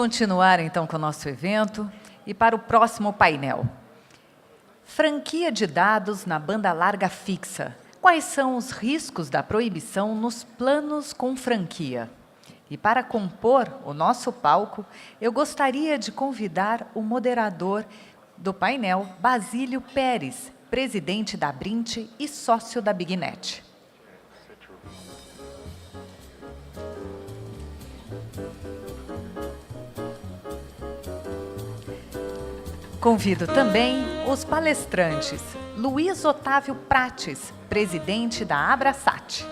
continuar, então, com o nosso evento e para o próximo painel. Franquia de dados na banda larga fixa. Quais são os riscos da proibição nos planos com franquia? E para compor o nosso palco, eu gostaria de convidar o moderador do painel, Basílio Pérez, presidente da Brint e sócio da BigNet. Convido também os palestrantes, Luiz Otávio Prates, presidente da Abrasat.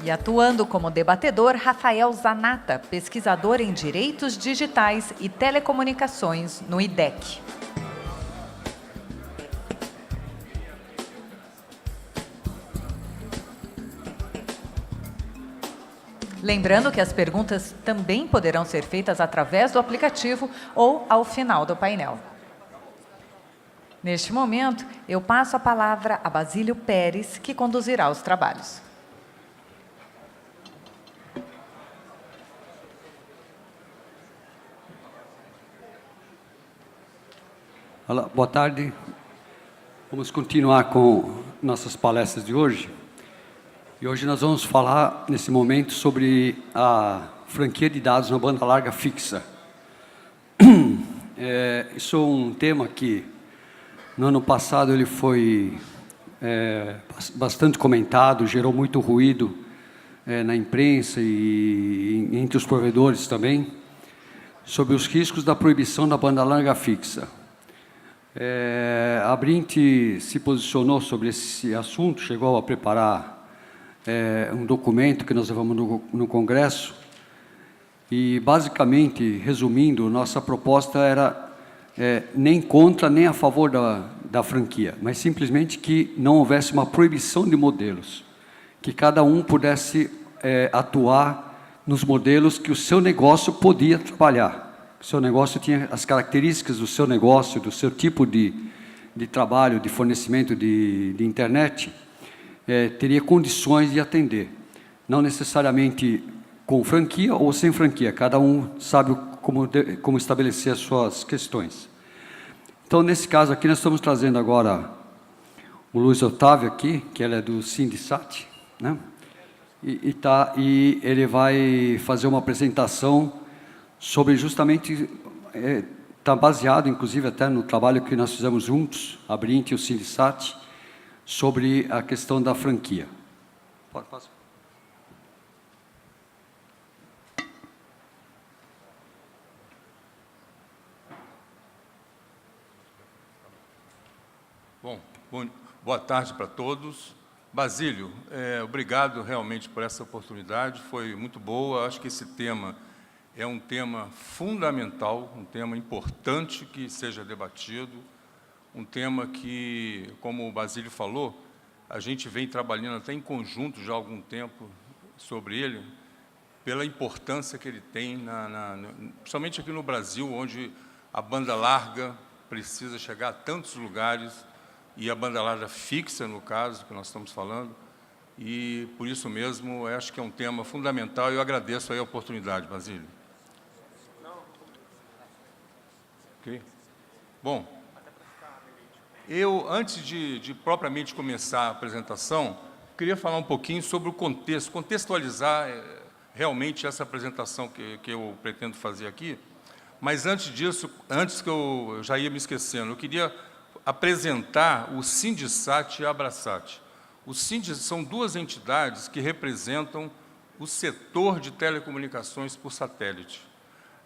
E atuando como debatedor, Rafael Zanata, pesquisador em Direitos Digitais e Telecomunicações no IDEC. Lembrando que as perguntas também poderão ser feitas através do aplicativo ou ao final do painel. Neste momento, eu passo a palavra a Basílio Pérez, que conduzirá os trabalhos. Olá, boa tarde. Vamos continuar com nossas palestras de hoje. E hoje nós vamos falar, nesse momento, sobre a franquia de dados na banda larga fixa. Isso é um tema que, no ano passado, ele foi bastante comentado, gerou muito ruído na imprensa e entre os provedores também, sobre os riscos da proibição da banda larga fixa. A Brint se posicionou sobre esse assunto, chegou a preparar um documento que nós levamos no Congresso e, basicamente, resumindo, nossa proposta era nem contra nem a favor da franquia, mas simplesmente que não houvesse uma proibição de modelos, que cada um pudesse atuar nos modelos que o seu negócio podia trabalhar. O seu negócio tinha as características do seu negócio, do seu tipo de trabalho, de fornecimento de internet, teria condições de atender. Não necessariamente com franquia ou sem franquia, cada um sabe como estabelecer as suas questões. Então, nesse caso aqui, nós estamos trazendo agora o Luiz Otávio aqui, que ele é do Sindisat, né? E ele vai fazer uma apresentação sobre justamente, está baseado, inclusive, até no trabalho que nós fizemos juntos, a Brint e o Sindisat, sobre a questão da franquia. Pode passar. Bom, boa tarde para todos. Basílio, obrigado realmente por essa oportunidade, foi muito boa. Acho que esse tema é um tema fundamental, um tema importante que seja debatido, um tema que, como o Basílio falou, a gente vem trabalhando até em conjunto já há algum tempo sobre ele, pela importância que ele tem, principalmente aqui no Brasil, onde a banda larga precisa chegar a tantos lugares, e a banda larga fixa, no caso, que nós estamos falando, e, por isso mesmo, acho que é um tema fundamental, e eu agradeço aí a oportunidade, Basílio. Ok? Bom, eu, antes de propriamente começar a apresentação, queria falar um pouquinho sobre o contexto, contextualizar realmente essa apresentação que eu pretendo fazer aqui, mas antes disso, antes que eu já ia me esquecendo, eu queria apresentar o Sindisat e a Abrasat. O Sindisat são duas entidades que representam o setor de telecomunicações por satélite.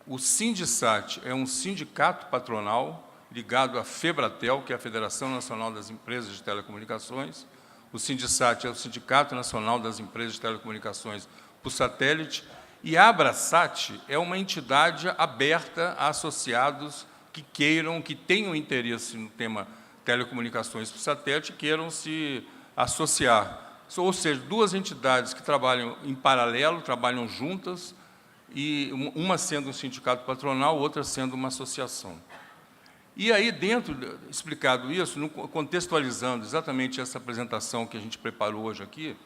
O Sindisat é um sindicato patronal ligado à FEBRATEL, que é a Federação Nacional das Empresas de Telecomunicações. O Sindisat é o Sindicato Nacional das Empresas de Telecomunicações por satélite. E a Abrasat é uma entidade aberta a associados que tenham interesse no tema telecomunicações por satélite, queiram se associar. Ou seja, duas entidades que trabalham em paralelo, trabalham juntas, e uma sendo um sindicato patronal, outra sendo uma associação. E aí, explicado isso, contextualizando exatamente essa apresentação que a gente preparou hoje aqui,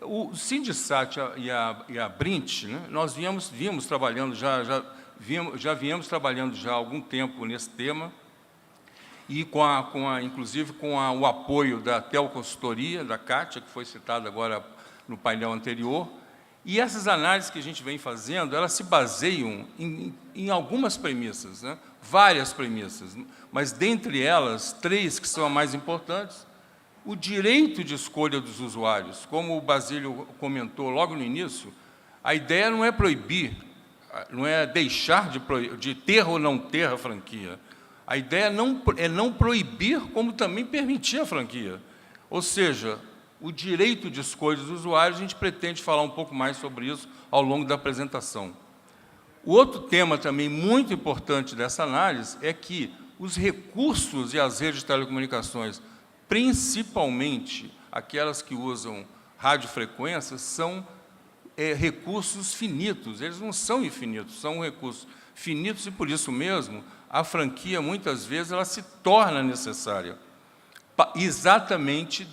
O Sindichat e a Brint, né, nós viemos trabalhando já viemos trabalhando já há algum tempo nesse tema, e inclusive com o apoio da Teleconsultoria, da Kátia, que foi citada agora no painel anterior. E essas análises que a gente vem fazendo, elas se baseiam em algumas premissas, né? Várias premissas, mas dentre elas, 3 que são as mais importantes. O direito de escolha dos usuários, como o Basílio comentou logo no início, a ideia não é proibir, não é deixar de ter ou não ter a franquia. A ideia é não proibir, como também permitir a franquia. Ou seja, o direito de escolha dos usuários, a gente pretende falar um pouco mais sobre isso ao longo da apresentação. O outro tema também muito importante dessa análise é que os recursos e as redes de telecomunicações, principalmente aquelas que usam radiofrequências, são recursos finitos. Eles não são infinitos, são recursos finitos, e por isso mesmo a franquia, muitas vezes, ela se torna necessária, exatamente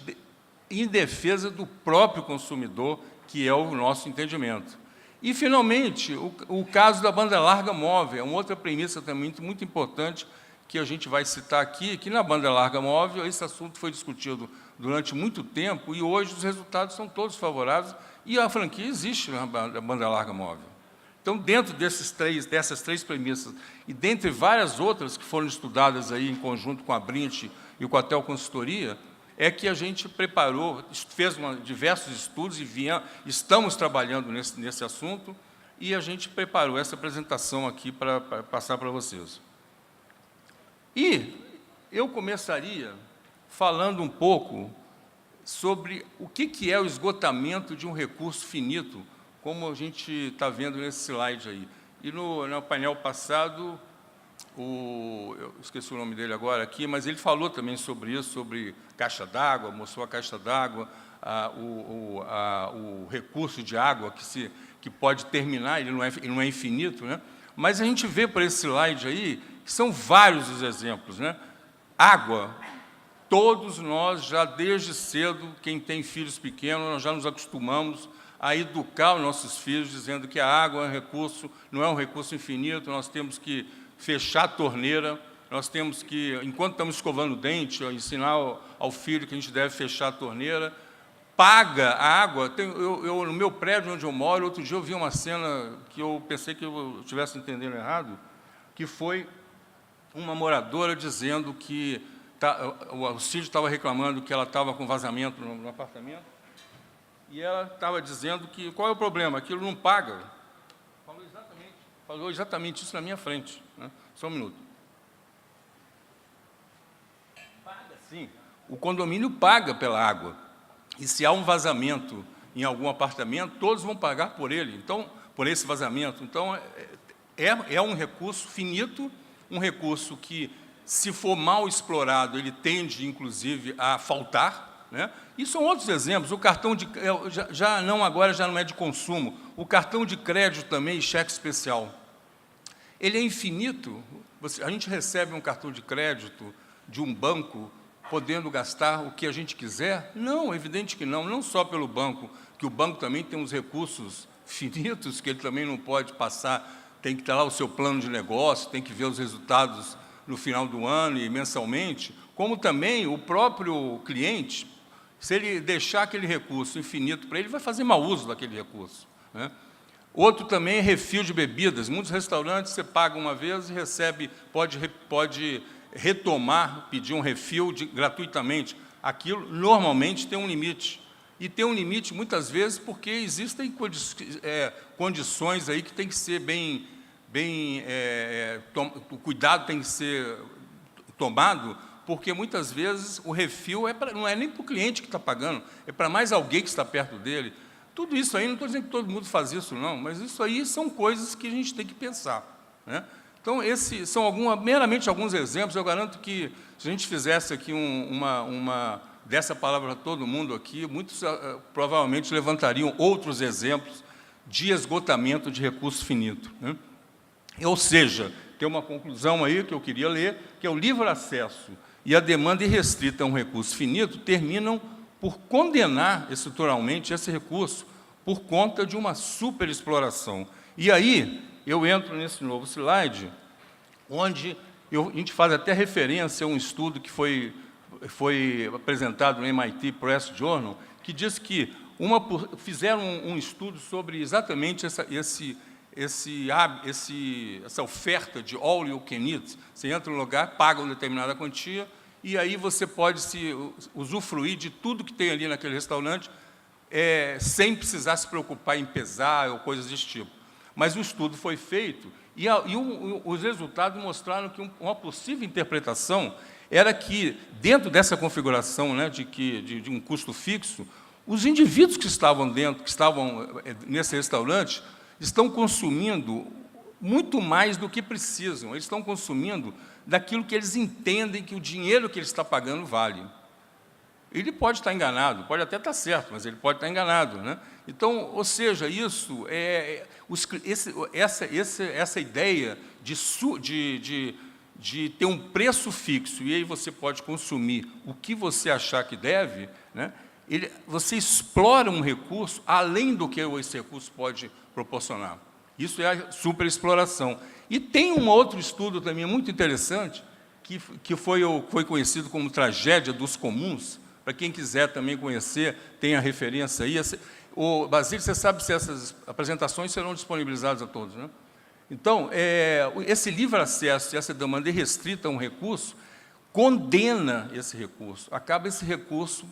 em defesa do próprio consumidor, que é o nosso entendimento. E, finalmente, o caso da banda larga móvel, é uma outra premissa também muito importante, que a gente vai citar aqui, que na banda larga móvel esse assunto foi discutido durante muito tempo, e hoje os resultados são todos favoráveis, e a franquia existe na banda larga móvel. Então, dentro dessas três premissas, e dentre várias outras que foram estudadas aí em conjunto com a Brint e com a Teleconsultoria, é que a gente preparou, fez diversos estudos e estamos trabalhando nesse assunto, e a gente preparou essa apresentação aqui para passar para vocês. E eu começaria falando um pouco sobre o que é o esgotamento de um recurso finito, como a gente está vendo nesse slide aí. E no painel passado, eu esqueci o nome dele agora aqui, mas ele falou também sobre isso, sobre caixa d'água, mostrou a caixa d'água, o recurso de água que pode terminar, ele não é infinito, né? Mas a gente vê por esse slide aí que são vários os exemplos, né? Água, todos nós, já desde cedo, quem tem filhos pequenos, nós já nos acostumamos a educar os nossos filhos, dizendo que a água é um recurso, não é um recurso infinito, nós temos que fechar a torneira, nós temos que, enquanto estamos escovando o dente, ensinar ao filho que a gente deve fechar a torneira. Paga a água. No meu prédio onde eu moro, outro dia eu vi uma cena que eu pensei que eu estivesse entendendo errado, que foi uma moradora dizendo que o síndico estava reclamando que ela estava com vazamento no apartamento, e ela estava dizendo que qual é o problema? Aquilo não paga. Falou exatamente isso na minha frente, né? Só um minuto. Paga, sim. O condomínio paga pela água. E se há um vazamento em algum apartamento, todos vão pagar por ele, então, por esse vazamento. Então, é um recurso finito, um recurso que, se for mal explorado, ele tende, inclusive, a faltar, né? E são outros exemplos. O cartão agora já não é de consumo. O cartão de crédito também, e cheque especial. Ele é infinito. A gente recebe um cartão de crédito de um banco podendo gastar o que a gente quiser? Não, evidente que não. Não só pelo banco, que o banco também tem uns recursos finitos que ele também não pode passar, tem que ter lá o seu plano de negócio, tem que ver os resultados no final do ano e mensalmente, como também o próprio cliente, se ele deixar aquele recurso infinito para ele, vai fazer mau uso daquele recurso, né? Outro também é refil de bebidas. Muitos restaurantes você paga uma vez e recebe, pode retomar, pedir um refil gratuitamente. Aquilo normalmente tem um limite. E tem um limite, muitas vezes, porque existem condições aí que tem que ser o cuidado tem que ser tomado, porque muitas vezes o refil não é nem para o cliente que está pagando, é para mais alguém que está perto dele. Tudo isso aí, não estou dizendo que todo mundo faz isso, não, mas isso aí são coisas que a gente tem que pensar, né? Então, esses são meramente alguns exemplos. Eu garanto que, se a gente fizesse aqui dessa palavra para todo mundo aqui, muitos provavelmente levantariam outros exemplos de esgotamento de recurso finito, né? Ou seja, tem uma conclusão aí que eu queria ler, que é o livre acesso e a demanda irrestrita a um recurso finito terminam por condenar estruturalmente esse recurso por conta de uma superexploração. E aí, eu entro nesse novo slide, onde a gente faz até referência a um estudo que foi apresentado no MIT Press Journal, que diz que fizeram um estudo sobre exatamente essa oferta de all you can eat. Você entra no lugar, paga uma determinada quantia, e aí você pode usufruir de tudo que tem ali naquele restaurante, sem precisar se preocupar em pesar ou coisas desse tipo. Mas o estudo foi feito, e os resultados mostraram que uma possível interpretação era que, dentro dessa configuração, né, de um custo fixo, os indivíduos que estavam nesse restaurante estão consumindo muito mais do que precisam. Eles estão consumindo daquilo que eles entendem que o dinheiro que ele está pagando vale. Ele pode estar enganado, pode até estar certo, mas ele pode estar enganado, né? Então, ou seja, essa ideia de ter um preço fixo, e aí você pode consumir o que você achar que deve, né? Você explora um recurso além do que esse recurso pode proporcionar. Isso é a superexploração. E tem um outro estudo também muito interessante, que foi conhecido como tragédia dos comuns. Para quem quiser também conhecer, tem a referência aí. Basílio, você sabe se essas apresentações serão disponibilizadas a todos, né? Então, esse livre acesso, essa demanda irrestrita a um recurso, condena esse recurso. Acaba esse recurso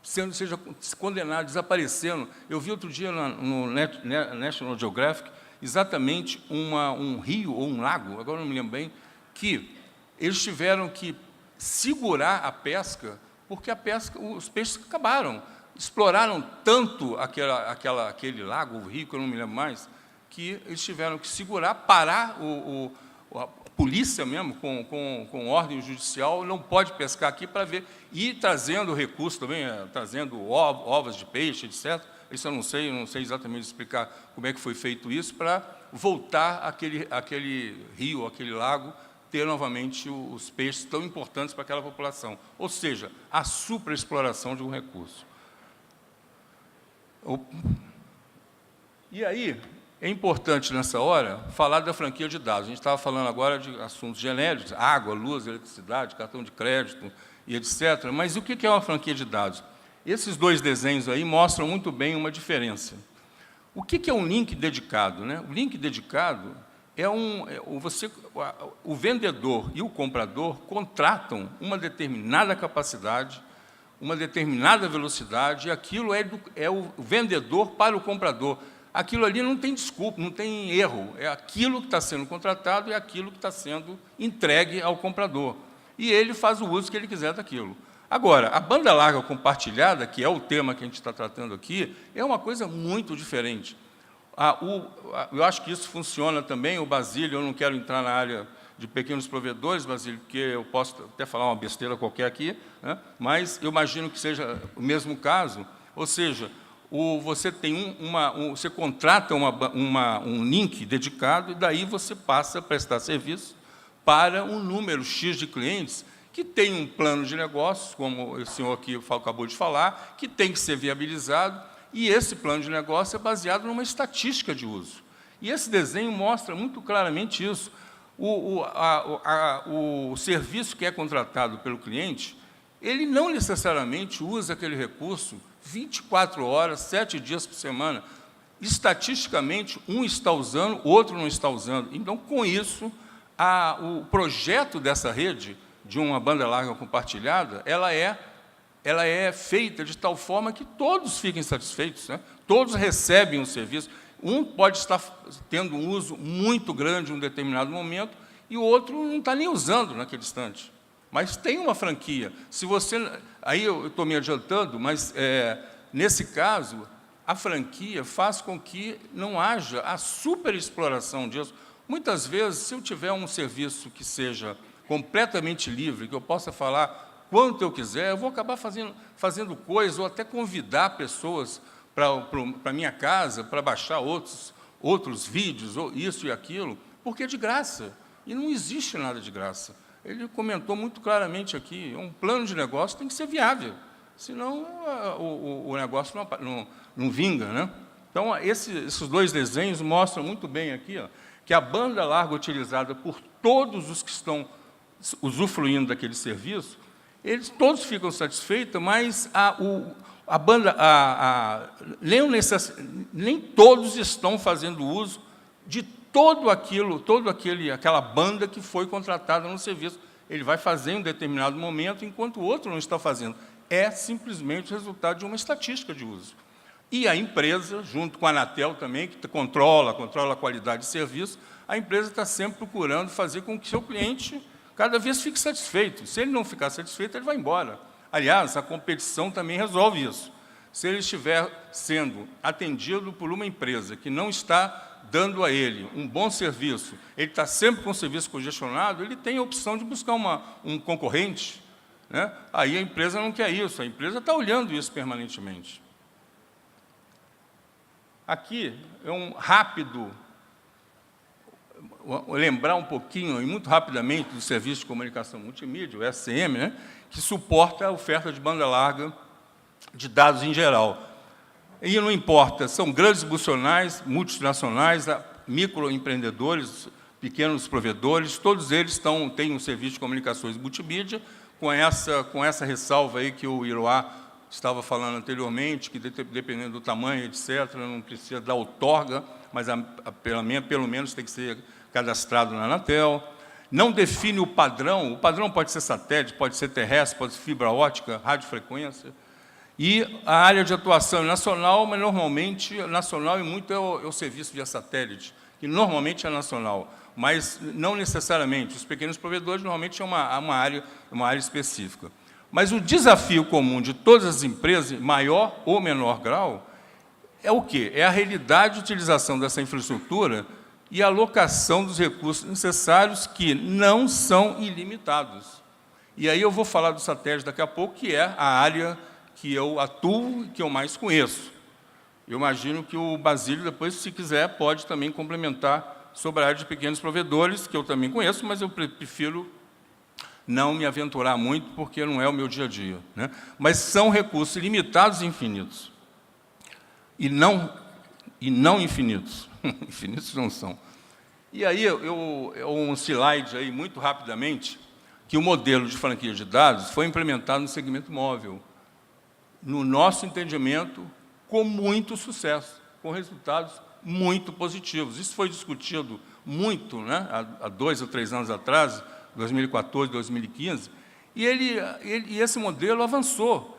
seja condenado, desaparecendo. Eu vi outro dia no National Geographic exatamente um rio ou um lago, agora não me lembro bem, que eles tiveram que segurar a pesca, porque os peixes acabaram. Exploraram tanto aquele lago, o rio, que eu não me lembro mais, que eles tiveram que segurar, parar a polícia mesmo, com ordem judicial, não pode pescar aqui para ver, e trazendo recursos também, trazendo ovos de peixe, etc. Isso eu não sei exatamente explicar como é que foi feito isso, para voltar aquele rio, aquele lago, ter novamente os peixes tão importantes para aquela população. Ou seja, a superexploração de um recurso. E aí, é importante, nessa hora, falar da franquia de dados. A gente estava falando agora de assuntos genéricos, água, luz, eletricidade, cartão de crédito e etc. Mas o que é uma franquia de dados? Esses dois desenhos aí mostram muito bem uma diferença. O que é um link dedicado, né? O link dedicado o vendedor e o comprador contratam uma determinada capacidade, uma determinada velocidade, e aquilo é o vendedor para o comprador. Aquilo ali não tem desculpa, não tem erro. É aquilo que está sendo contratado e aquilo que está sendo entregue ao comprador. E ele faz o uso que ele quiser daquilo. Agora, a banda larga compartilhada, que é o tema que a gente está tratando aqui, é uma coisa muito diferente. Eu acho que isso funciona também, o Basílio, eu não quero entrar na área de pequenos provedores, Basílio, porque eu posso até falar uma besteira qualquer aqui, né? Mas eu imagino que seja o mesmo caso, ou seja, você contrata um link dedicado e daí você passa a prestar serviço para um número X de clientes que tem um plano de negócios, como o senhor aqui acabou de falar, que tem que ser viabilizado, e esse plano de negócio é baseado numa estatística de uso. E esse desenho mostra muito claramente isso. O serviço que é contratado pelo cliente, ele não necessariamente usa aquele recurso 24 horas, 7 dias por semana. Estatisticamente, um está usando, o outro não está usando. Então, com isso, o projeto dessa rede, de uma banda larga compartilhada, ela é feita de tal forma que todos fiquem satisfeitos, né? Todos recebem o serviço. Um pode estar tendo um uso muito grande em um determinado momento e o outro não está nem usando naquele instante. Mas tem uma franquia. Aí eu estou me adiantando, mas, nesse caso, a franquia faz com que não haja a superexploração disso. Muitas vezes, se eu tiver um serviço que seja completamente livre, que eu possa falar quanto eu quiser, eu vou acabar fazendo coisas ou até convidar pessoas para a minha casa para baixar outros vídeos, ou isso e aquilo, porque é de graça. E não existe nada de graça. Ele comentou muito claramente aqui, um plano de negócio tem que ser viável. senão o negócio não vinga, né? Então, esses dois desenhos mostram muito bem aqui, ó, que a banda larga utilizada por todos os que estão usufruindo daquele serviço, eles todos ficam satisfeitos, mas nem todos estão fazendo uso de aquela banda que foi contratada no serviço. Ele vai fazer em um determinado momento, enquanto o outro não está fazendo. É simplesmente o resultado de uma estatística de uso. E a empresa, junto com a Anatel também, que controla a qualidade de serviço, a empresa está sempre procurando fazer com que seu cliente cada vez fique satisfeito. Se ele não ficar satisfeito, ele vai embora. Aliás, a competição também resolve isso. Se ele estiver sendo atendido por uma empresa que não está dando a ele um bom serviço, ele está sempre com o serviço congestionado, ele tem a opção de buscar um concorrente, né? Aí a empresa não quer isso, a empresa está olhando isso permanentemente. Aqui é um rápido, lembrar um pouquinho, e muito rapidamente, do Serviço de Comunicação Multimídia, o SCM, né, que suporta a oferta de banda larga de dados em geral. E não importa, são grandes multinacionais, microempreendedores, pequenos provedores, todos eles têm um serviço de comunicações multimídia, com essa ressalva aí que o Iroá estava falando anteriormente, que dependendo do tamanho, etc., não precisa da outorga, mas pelo menos tem que ser cadastrado na Anatel. Não define o padrão pode ser satélite, pode ser terrestre, pode ser fibra ótica, radiofrequência. E a área de atuação é nacional, mas normalmente nacional e muito é o serviço via satélite, que normalmente é nacional, mas não necessariamente. Os pequenos provedores normalmente é uma área específica. Mas o desafio comum de todas as empresas, em maior ou menor grau, é o quê? É a realidade de utilização dessa infraestrutura e a alocação dos recursos necessários, que não são ilimitados. E aí eu vou falar do satélite daqui a pouco, que é a área que eu atuo e que eu mais conheço. Eu imagino que o Basílio, depois, se quiser, pode também complementar sobre a área de pequenos provedores, que eu também conheço, mas eu prefiro não me aventurar muito, porque não é o meu dia a dia, né? Mas são recursos limitados e infinitos. E não infinitos. Infinitos não são. E aí, um slide aí, muito rapidamente, que o modelo de franquia de dados foi implementado no segmento móvel, no nosso entendimento, com muito sucesso, com resultados muito positivos. Isso foi discutido muito, né, há 2 ou 3 anos atrás, 2014, 2015, e esse modelo avançou.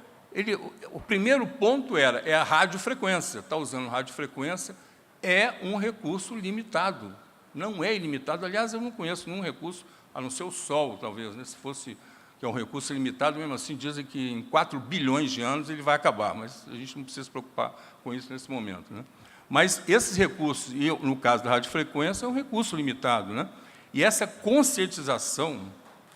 O primeiro ponto é a radiofrequência. Está usando radiofrequência, é um recurso limitado, não é ilimitado. Aliás, eu não conheço nenhum recurso, a não ser o Sol, talvez, né? Se fosse que é um recurso limitado, mesmo assim, dizem que em 4 bilhões de anos ele vai acabar, mas a gente não precisa se preocupar com isso nesse momento, né? Mas esses recursos, e no caso da radiofrequência, é um recurso limitado, né? E essa conscientização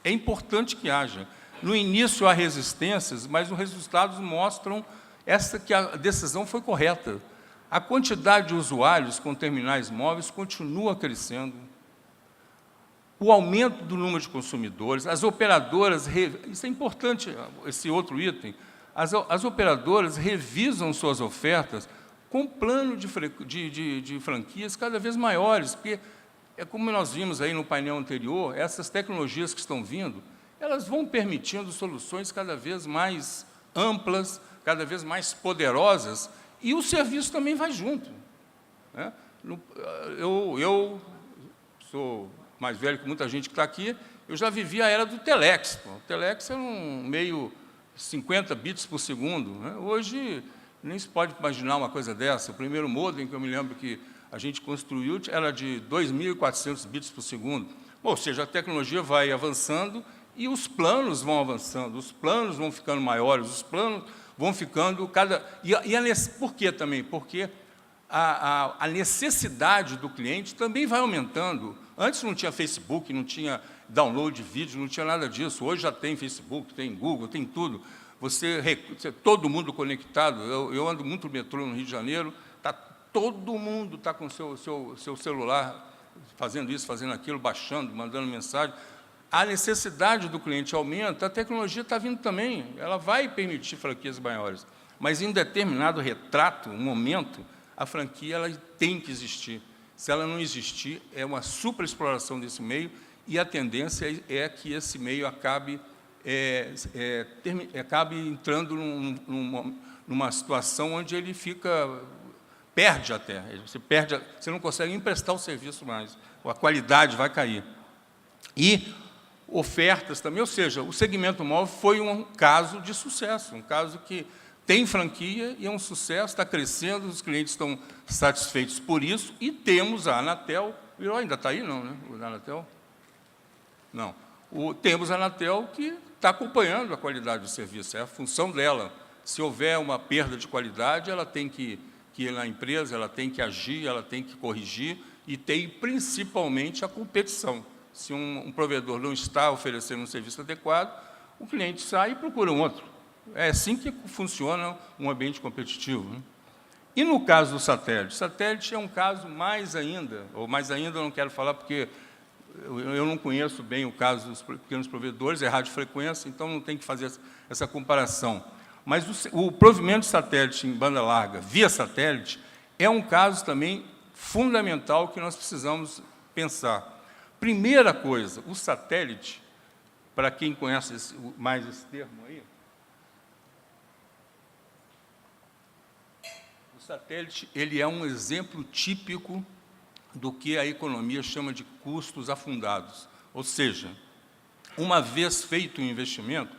é importante que haja. No início há resistências, mas os resultados mostram que a decisão foi correta. A quantidade de usuários com terminais móveis continua crescendo. O aumento do número de consumidores, as operadoras, isso é importante, esse outro item, as operadoras revisam suas ofertas com plano de franquias cada vez maiores, porque é como nós vimos aí no painel anterior, essas tecnologias que estão vindo, elas vão permitindo soluções cada vez mais amplas, cada vez mais poderosas, e o serviço também vai junto, né? Eu sou mais velho que muita gente que está aqui, eu já vivi a era do Telex. O Telex era um meio 50 bits por segundo, né? Hoje, nem se pode imaginar uma coisa dessa. O primeiro modem que eu me lembro que a gente construiu era de 2.400 bits por segundo. Ou seja, a tecnologia vai avançando e os planos vão avançando, os planos vão ficando maiores, os planos vão ficando Por quê também? Porque a necessidade do cliente também vai aumentando. Antes não tinha Facebook, não tinha download de vídeo, não tinha nada disso. Hoje já tem Facebook, tem Google, tem tudo. Todo mundo conectado. Eu ando muito no metrô no Rio de Janeiro, todo mundo está com seu celular, fazendo isso, fazendo aquilo, baixando, mandando mensagem. a necessidade do cliente aumenta, a tecnologia está vindo também, ela vai permitir franquias maiores, mas em determinado retrato, um momento, a franquia ela tem que existir. Se ela não existir, é uma superexploração desse meio, e a tendência é que esse meio acabe entrando numa situação onde ele perde até, você não consegue emprestar o serviço mais, a qualidade vai cair. E ofertas também, ou seja, o segmento móvel foi um caso de sucesso, um caso que tem franquia e é um sucesso, está crescendo, os clientes estão satisfeitos por isso, e temos a Anatel, ainda está aí, não, né? O da Anatel? Não. Temos a Anatel que está acompanhando a qualidade do serviço, é a função dela. Se houver uma perda de qualidade, ela tem que ir na empresa, ela tem que agir, ela tem que corrigir, e tem principalmente a competição. Se um provedor não está oferecendo um serviço adequado, o cliente sai e procura um outro. É assim que funciona um ambiente competitivo, né? E no caso do satélite? O satélite é um caso mais ainda eu não quero falar porque eu não conheço bem o caso dos pequenos provedores, é radiofrequência, então não tem que fazer essa comparação. Mas o provimento de satélite em banda larga, via satélite, é um caso também fundamental que nós precisamos pensar. Primeira coisa, o satélite, para quem conhece mais esse termo aí, o satélite ele é um exemplo típico do que a economia chama de custos afundados. Ou seja, uma vez feito o investimento,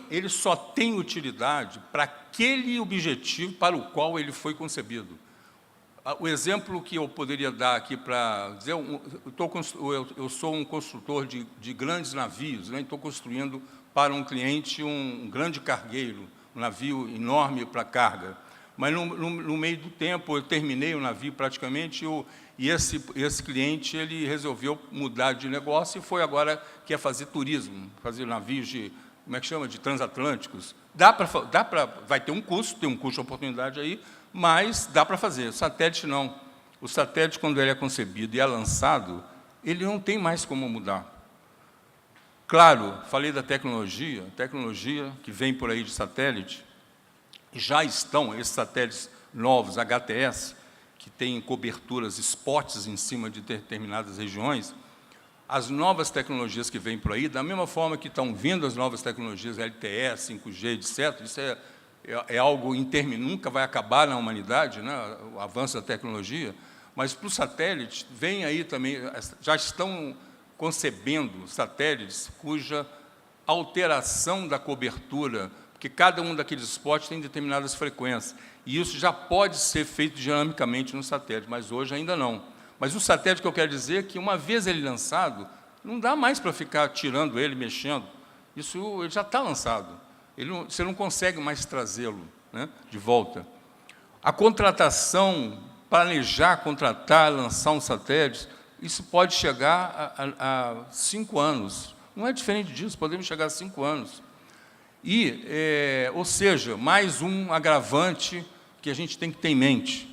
ele só tem utilidade para aquele objetivo para o qual ele foi concebido. O exemplo que eu poderia dar aqui para dizer, eu sou um construtor de grandes navios, né? Estou construindo para um cliente um grande cargueiro, um navio enorme para carga. Mas, no meio do tempo, eu terminei o navio praticamente, e esse cliente ele resolveu mudar de negócio e quer fazer turismo, fazer navios como é que chama? De transatlânticos. Vai ter um custo de oportunidade aí, mas dá para fazer. O satélite não. O satélite, quando ele é concebido e é lançado, ele não tem mais como mudar. Claro, falei da tecnologia que vem por aí de satélite, já estão esses satélites novos, HTS, que têm coberturas, spots em cima de determinadas regiões. As novas tecnologias que vêm por aí, da mesma forma que estão vindo as novas tecnologias LTE, 5G, etc., isso é algo nunca vai acabar na humanidade, né, o avanço da tecnologia, mas para o satélite, vem aí também, já estão concebendo satélites cuja alteração da cobertura, porque cada um daqueles spots tem determinadas frequências, e isso já pode ser feito dinamicamente no satélite, mas hoje ainda não. Mas o satélite que eu quero dizer é que, uma vez ele lançado, não dá mais para ficar tirando ele, mexendo. Ele já está lançado. Você não consegue mais trazê-lo, né, de volta. A contratação, planejar, contratar, lançar um satélite, isso pode chegar a 5 anos. Não é diferente disso, podemos chegar a 5 anos. Ou seja, mais um agravante que a gente tem que ter em mente.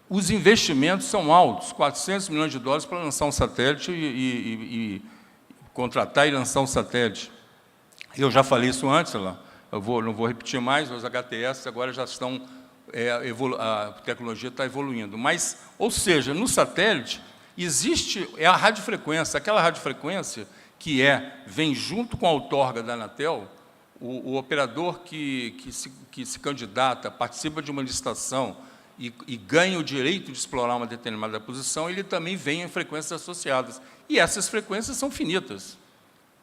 Os investimentos são altos, 400 milhões de dólares para lançar um satélite e contratar e lançar um satélite. Eu já falei isso antes, não vou repetir mais, os HTS agora já estão, a tecnologia está evoluindo. Mas, ou seja, no satélite existe a radiofrequência, aquela radiofrequência que vem junto com a outorga da Anatel, o operador que se candidata, participa de uma licitação, e ganha o direito de explorar uma determinada posição, ele também vem em frequências associadas. E essas frequências são finitas.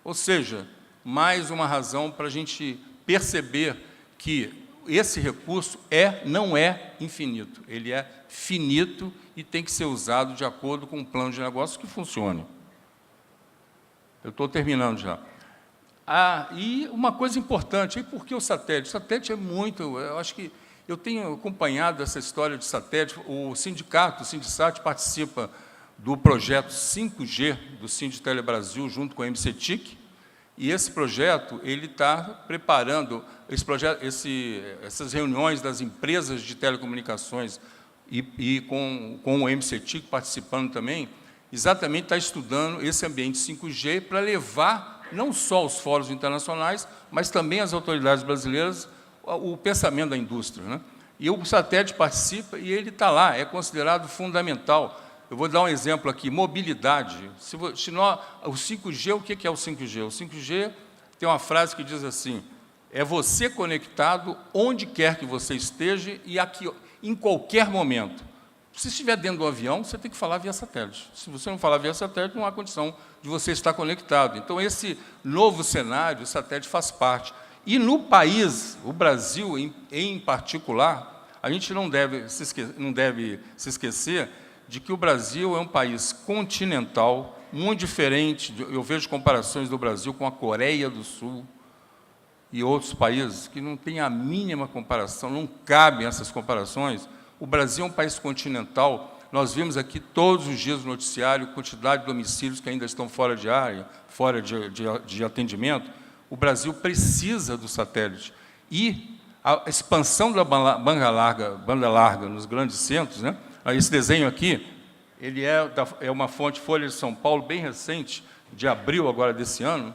Ou seja, mais uma razão para a gente perceber que esse recurso não é infinito, ele é finito e tem que ser usado de acordo com um plano de negócio que funcione. Eu estou terminando já. E uma coisa importante, e por que o satélite? O satélite é muito, eu acho que eu tenho acompanhado essa história de satélite, o sindicato, o Sindicate, participa do projeto 5G do Sinditele Brasil, junto com a MCTIC, e esse projeto ele está preparando, essas reuniões das empresas de telecomunicações e com o MCTIC participando também, exatamente está estudando esse ambiente 5G para levar não só os fóruns internacionais, mas também as autoridades brasileiras, o pensamento da indústria, né? E o satélite participa e ele está lá, é considerado fundamental. Eu vou dar um exemplo aqui, mobilidade. O 5G, o que é o 5G? O 5G tem uma frase que diz assim, é você conectado onde quer que você esteja e aqui, em qualquer momento. Se estiver dentro do avião, você tem que falar via satélite. Se você não falar via satélite, não há condição de você estar conectado. Então, esse novo cenário, o satélite faz parte. E no país, o Brasil em particular, a gente não deve se esquecer de que o Brasil é um país continental, muito diferente. Eu vejo comparações do Brasil com a Coreia do Sul e outros países que não têm a mínima comparação, não cabem essas comparações. O Brasil é um país continental. Nós vimos aqui todos os dias no noticiário a quantidade de domicílios que ainda estão fora de área, fora de atendimento. O Brasil precisa do satélite. E a expansão da banda larga nos grandes centros, né? Esse desenho aqui, ele é uma fonte Folha de São Paulo, bem recente, de abril agora desse ano,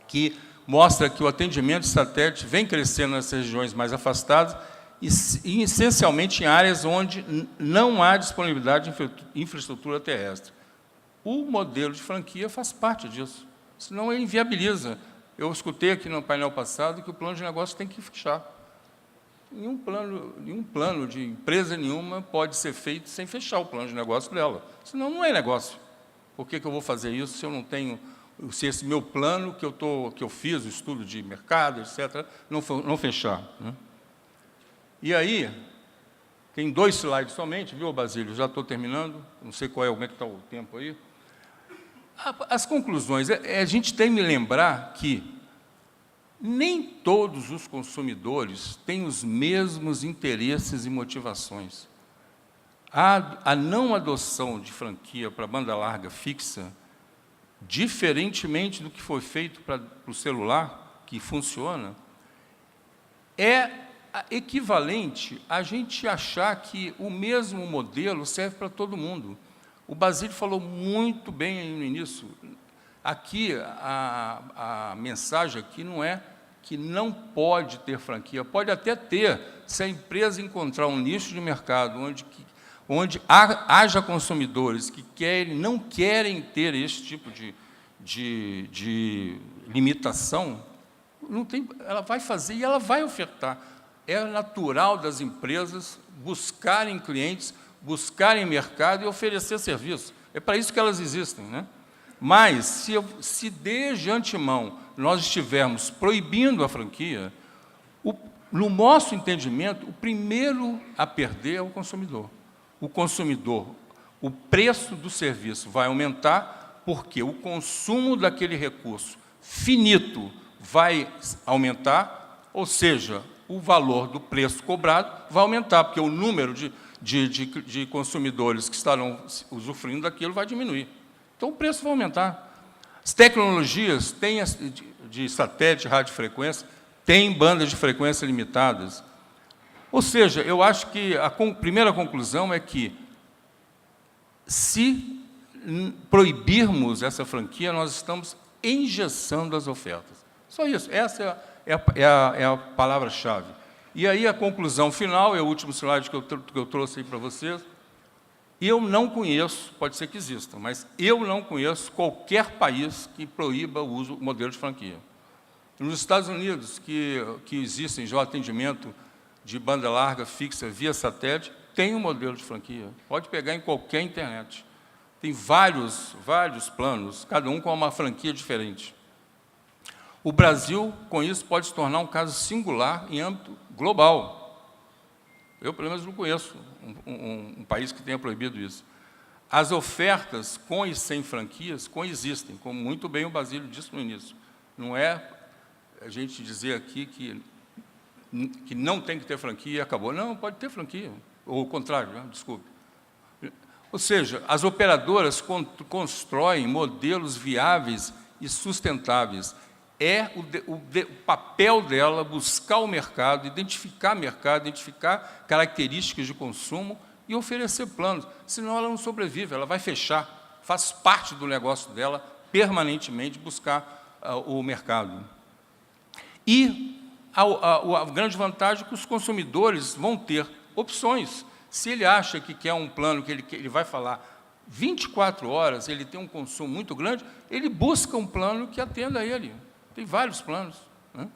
que mostra que o atendimento de satélite vem crescendo nas regiões mais afastadas e essencialmente em áreas onde não há disponibilidade de infraestrutura terrestre. O modelo de franquia faz parte disso, senão ele inviabiliza. Eu escutei aqui no painel passado que o plano de negócio tem que fechar. Nenhum plano de empresa nenhuma pode ser feito sem fechar o plano de negócio dela, senão não é negócio. Por que eu vou fazer isso se eu não tenho, se esse meu plano que eu fiz, o estudo de mercado, etc., não fechar, né? E aí, tem 2 slides somente, viu, Basílio? Já estou terminando, não sei como é que está o tempo aí. As conclusões, a gente tem que lembrar que nem todos os consumidores têm os mesmos interesses e motivações. A não adoção de franquia para banda larga fixa, diferentemente do que foi feito para o celular, que funciona, é equivalente a gente achar que o mesmo modelo serve para todo mundo. O Basílio falou muito bem aí no início. Aqui, a mensagem aqui não é que não pode ter franquia, pode até ter, se a empresa encontrar um nicho de mercado onde haja consumidores que não querem ter esse tipo de limitação, ela vai fazer e ela vai ofertar. É natural das empresas buscarem clientes, buscarem mercado e oferecer serviço. É para isso que elas existem, né? Mas, se desde antemão nós estivermos proibindo a franquia, no nosso entendimento, o primeiro a perder é o consumidor. O consumidor, o preço do serviço vai aumentar porque o consumo daquele recurso finito vai aumentar, ou seja, o valor do preço cobrado vai aumentar, porque o número de consumidores que estarão usufruindo daquilo vai diminuir. Então, o preço vai aumentar. As tecnologias de satélite, radiofrequência, têm bandas de frequência limitadas. Ou seja, eu acho que a primeira conclusão é que, se proibirmos essa franquia, nós estamos engessando as ofertas. Só isso. Essa é a palavra-chave. E aí, a conclusão final, é o último slide que eu trouxe aí para vocês. Eu não conheço, pode ser que exista, mas eu não conheço qualquer país que proíba o modelo de franquia. Nos Estados Unidos, que existem já atendimento de banda larga fixa via satélite, tem um modelo de franquia. Pode pegar em qualquer internet. Tem vários planos, cada um com uma franquia diferente. O Brasil, com isso, pode se tornar um caso singular em âmbito global. Eu, pelo menos, não conheço um país que tenha proibido isso. As ofertas com e sem franquias coexistem, como muito bem o Basílio disse no início. Não é a gente dizer aqui que não tem que ter franquia e acabou. Não, pode ter franquia. Ou o contrário, né? Desculpe. Ou seja, as operadoras constroem modelos viáveis e sustentáveis. É o papel dela buscar o mercado, identificar características de consumo e oferecer planos. Senão ela não sobrevive, ela vai fechar. faz parte do negócio dela permanentemente buscar o mercado. E a grande vantagem é que os consumidores vão ter opções. Se ele acha que quer um plano que ele vai falar 24 horas, ele tem um consumo muito grande, ele busca um plano que atenda a ele. Tem vários planos, né?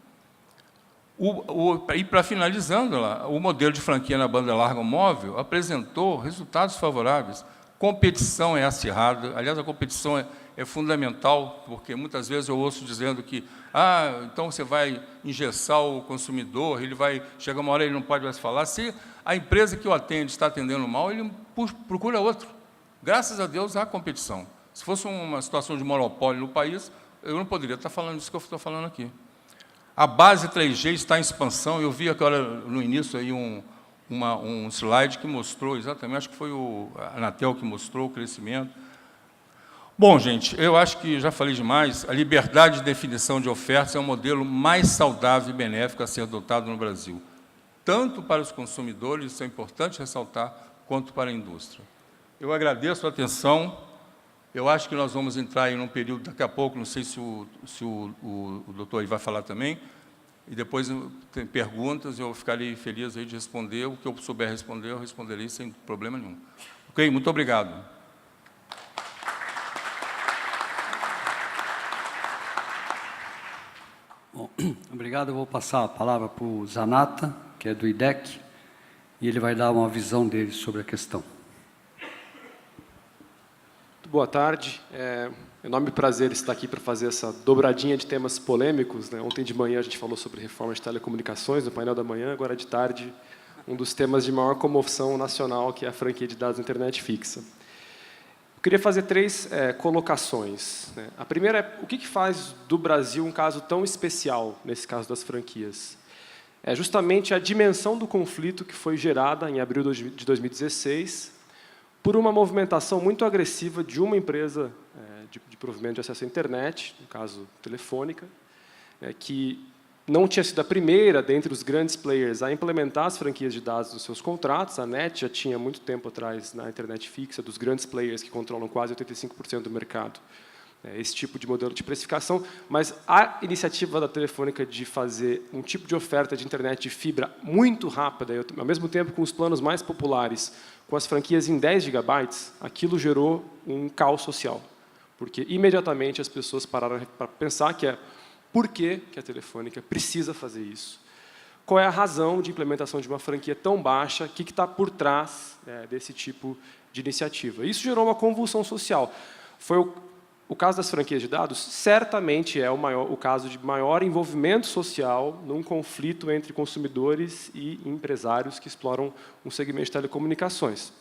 E, para finalizando, o modelo de franquia na banda larga móvel apresentou resultados favoráveis. Competição é acirrada. Aliás, a competição é fundamental, porque muitas vezes eu ouço dizendo que então você vai engessar o consumidor, ele vai chegar uma hora ele não pode mais falar. Se a empresa que o atende está atendendo mal, ele procura outro. Graças a Deus há competição. Se fosse uma situação de monopólio no país, eu não poderia estar falando isso que eu estou falando aqui. A base 3G está em expansão. Eu vi agora no início aí um slide que mostrou exatamente, acho que foi a Anatel que mostrou o crescimento. Bom, gente, eu acho que já falei demais. A liberdade de definição de ofertas é o modelo mais saudável e benéfico a ser adotado no Brasil, tanto para os consumidores, isso é importante ressaltar, quanto para a indústria. Eu agradeço a atenção. Eu acho que nós vamos entrar em um período, daqui a pouco, não sei se o doutor vai falar também, e depois tem perguntas, eu ficarei feliz aí de responder. O que eu souber responder, eu responderei sem problema nenhum. Ok? Muito obrigado. Bom, obrigado. Eu vou passar a palavra para o Zanata, que é do IDEC, e ele vai dar uma visão dele sobre a questão. Boa tarde. É um enorme prazer estar aqui para fazer essa dobradinha de temas polêmicos, né? Ontem de manhã a gente falou sobre reforma de telecomunicações, no painel da manhã, agora de tarde, um dos temas de maior comoção nacional, que é a franquia de dados na internet fixa. Eu queria fazer 3 colocações, né? A primeira é, o que faz do Brasil um caso tão especial, nesse caso das franquias? É justamente a dimensão do conflito que foi gerada em abril de 2016, por uma movimentação muito agressiva de uma empresa de provimento de acesso à internet, no caso Telefônica, que não tinha sido a primeira dentre os grandes players a implementar as franquias de dados nos seus contratos. A NET já tinha muito tempo atrás na internet fixa, dos grandes players que controlam quase 85% do mercado, esse tipo de modelo de precificação, mas a iniciativa da Telefônica de fazer um tipo de oferta de internet de fibra muito rápida, ao mesmo tempo com os planos mais populares, com as franquias em 10 GB, aquilo gerou um caos social, porque imediatamente as pessoas pararam para pensar por que a Telefônica precisa fazer isso? Qual é a razão de implementação de uma franquia tão baixa? O que está por trás desse tipo de iniciativa? Isso gerou uma convulsão social. Foi o caso das franquias de dados, certamente é o caso de maior envolvimento social num conflito entre consumidores e empresários que exploram um segmento de telecomunicações.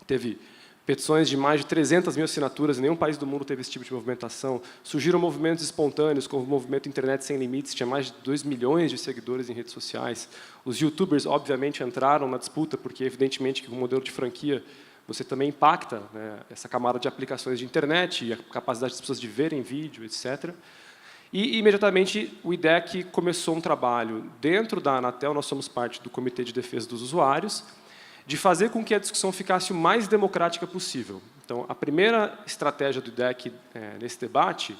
Teve petições de mais de 300 mil assinaturas, nenhum país do mundo teve esse tipo de movimentação. Surgiram movimentos espontâneos, como o movimento Internet Sem Limites, tinha mais de 2 milhões de seguidores em redes sociais. Os youtubers, obviamente, entraram na disputa, porque, evidentemente, que o modelo de franquia você também impacta, né, essa camada de aplicações de internet e a capacidade das pessoas de verem vídeo, etc. E, imediatamente, o IDEC começou um trabalho dentro da Anatel, nós somos parte do Comitê de Defesa dos Usuários, de fazer com que a discussão ficasse o mais democrática possível. Então, a primeira estratégia do IDEC nesse debate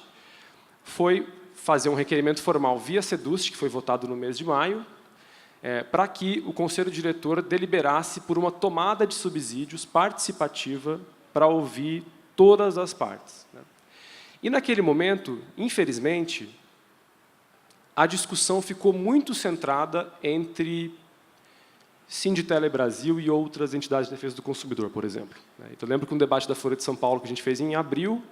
foi fazer um requerimento formal via SEDUST, que foi votado no mês de maio, para que o Conselho Diretor deliberasse por uma tomada de subsídios participativa para ouvir todas as partes, né? E, naquele momento, infelizmente, a discussão ficou muito centrada entre Sinditele Brasil e outras entidades de defesa do consumidor, por exemplo. Então, eu lembro que um debate da Folha de São Paulo que a gente fez em abril,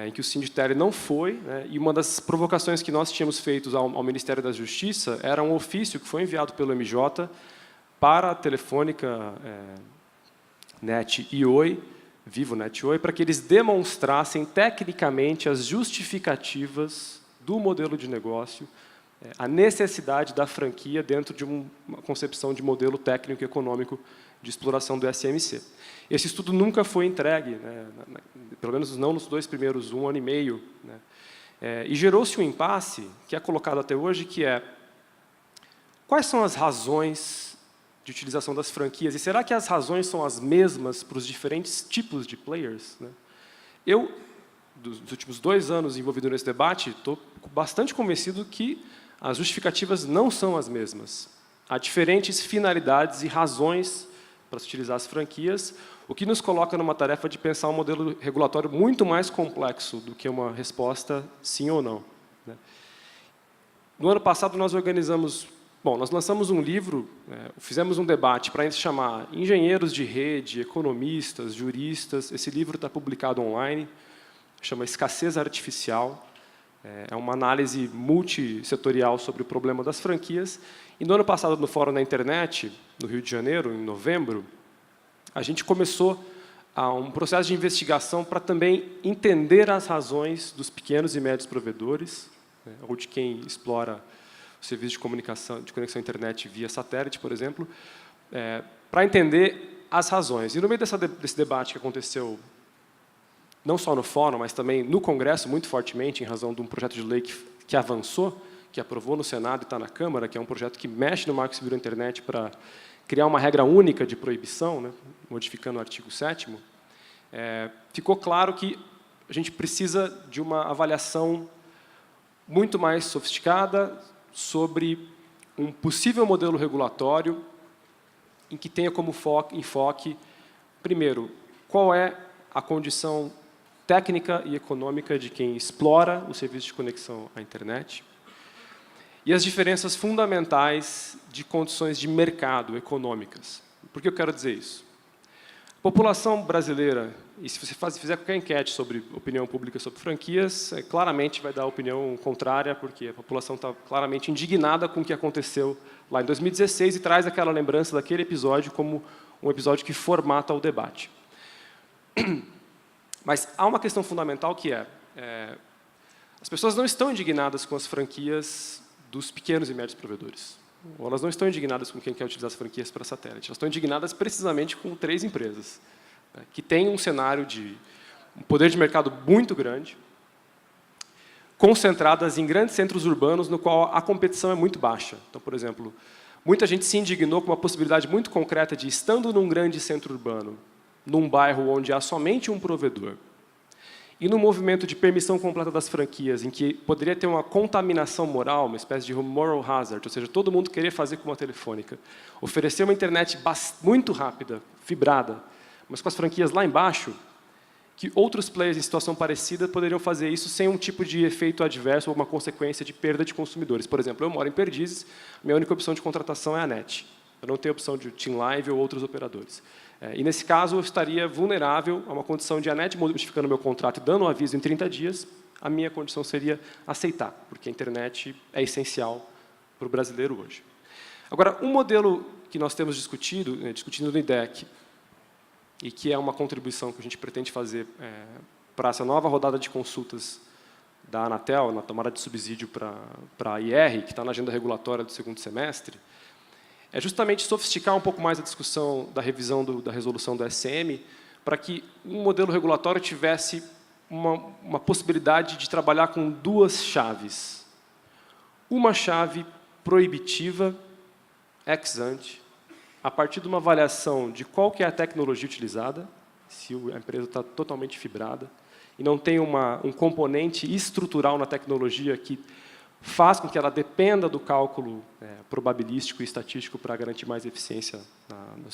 em que o Sinditele não foi, né, e uma das provocações que nós tínhamos feito ao Ministério da Justiça era um ofício que foi enviado pelo MJ para a Telefônica, NET e Oi, Vivo, NET e Oi, para que eles demonstrassem tecnicamente as justificativas do modelo de negócio, a necessidade da franquia dentro de uma concepção de modelo técnico e econômico de exploração do SMC. Esse estudo nunca foi entregue, né, pelo menos não nos 2 primeiros, 1 ano e meio, né, e gerou-se um impasse, que é colocado até hoje, que é quais são as razões de utilização das franquias, e será que as razões são as mesmas para os diferentes tipos de players, né? Eu, dos últimos 2 anos envolvido nesse debate, estou bastante convencido que as justificativas não são as mesmas. Há diferentes finalidades e razões para se utilizar as franquias, o que nos coloca numa tarefa de pensar um modelo regulatório muito mais complexo do que uma resposta sim ou não. No ano passado, nós lançamos um livro, fizemos um debate para chamar engenheiros de rede, economistas, juristas. Esse livro está publicado online, chama Escassez Artificial. É uma análise multissetorial sobre o problema das franquias. E no ano passado, no Fórum da Internet, no Rio de Janeiro, em novembro, a gente começou um processo de investigação para também entender as razões dos pequenos e médios provedores, ou de quem explora o serviço de comunicação, de conexão à internet via satélite, por exemplo, para entender as razões. E no meio desse debate que aconteceu não só no fórum, mas também no Congresso, muito fortemente, em razão de um projeto de lei que avançou, que aprovou no Senado e está na Câmara, que é um projeto que mexe no Marco Civil da Internet para criar uma regra única de proibição, né, modificando o artigo 7º, ficou claro que a gente precisa de uma avaliação muito mais sofisticada sobre um possível modelo regulatório em que tenha como enfoque, primeiro, qual é a condição técnica e econômica de quem explora o serviço de conexão à internet e as diferenças fundamentais de condições de mercado econômicas. Por que eu quero dizer isso? A população brasileira, e se você fizer qualquer enquete sobre opinião pública sobre franquias, claramente vai dar opinião contrária, porque a população está claramente indignada com o que aconteceu lá em 2016 e traz aquela lembrança daquele episódio como um episódio que formata o debate. Mas há uma questão fundamental que as pessoas não estão indignadas com as franquias dos pequenos e médios provedores. Ou elas não estão indignadas com quem quer utilizar as franquias para satélite. Elas estão indignadas precisamente com 3 empresas, que têm um cenário de um poder de mercado muito grande, concentradas em grandes centros urbanos, no qual a competição é muito baixa. Então, por exemplo, muita gente se indignou com uma possibilidade muito concreta de, estando num grande centro urbano, num bairro onde há somente um provedor, e no movimento de permissão completa das franquias, em que poderia ter uma contaminação moral, uma espécie de moral hazard, ou seja, todo mundo queria fazer com uma telefônica, oferecer uma internet muito rápida, fibrada, mas com as franquias lá embaixo, que outros players em situação parecida poderiam fazer isso sem um tipo de efeito adverso ou uma consequência de perda de consumidores. Por exemplo, eu moro em Perdizes, minha única opção de contratação é a NET. Eu não tenho opção de TIM Live ou outros operadores. E, nesse caso, eu estaria vulnerável a uma condição de a NET modificando o meu contrato e dando um aviso em 30 dias, a minha condição seria aceitar, porque a internet é essencial para o brasileiro hoje. Agora, um modelo que nós temos discutido no IDEC, e que é uma contribuição que a gente pretende fazer para essa nova rodada de consultas da Anatel, na tomada de subsídio para a IR, que está na agenda regulatória do 2º semestre, é justamente sofisticar um pouco mais a discussão da revisão da resolução do SM, para que um modelo regulatório tivesse uma possibilidade de trabalhar com 2 chaves. Uma chave proibitiva, ex ante, a partir de uma avaliação de qual que é a tecnologia utilizada, se a empresa está totalmente fibrada, e não tem um componente estrutural na tecnologia que faz com que ela dependa do cálculo probabilístico e estatístico para garantir mais eficiência no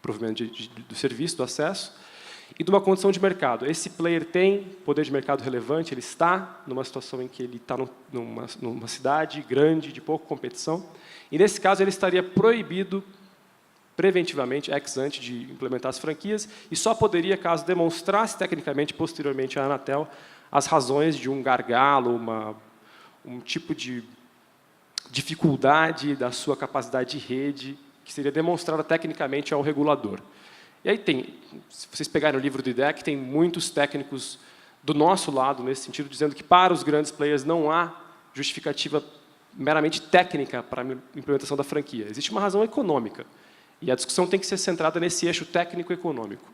provimento do serviço, do acesso, e de uma condição de mercado. Esse player tem poder de mercado relevante, ele está numa situação em que ele está numa cidade grande, de pouca competição, e, nesse caso, ele estaria proibido preventivamente, ex ante, de implementar as franquias, e só poderia, caso demonstrasse tecnicamente, posteriormente, à Anatel, as razões de um gargalo, um tipo de dificuldade da sua capacidade de rede, que seria demonstrada tecnicamente ao regulador. E aí se vocês pegarem o livro do IDEC, tem muitos técnicos do nosso lado, nesse sentido, dizendo que para os grandes players não há justificativa meramente técnica para a implementação da franquia. Existe uma razão econômica. E a discussão tem que ser centrada nesse eixo técnico-econômico.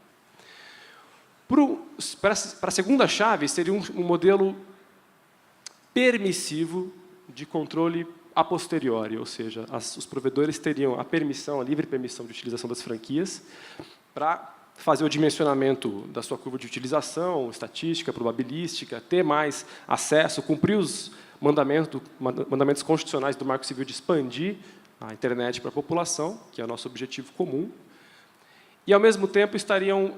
Para a segunda chave, seria um modelo permissivo de controle a posteriori, ou seja, os provedores teriam a livre permissão de utilização das franquias para fazer o dimensionamento da sua curva de utilização, estatística, probabilística, ter mais acesso, cumprir os mandamentos constitucionais do Marco Civil de expandir a internet para a população, que é o nosso objetivo comum, e, ao mesmo tempo, estariam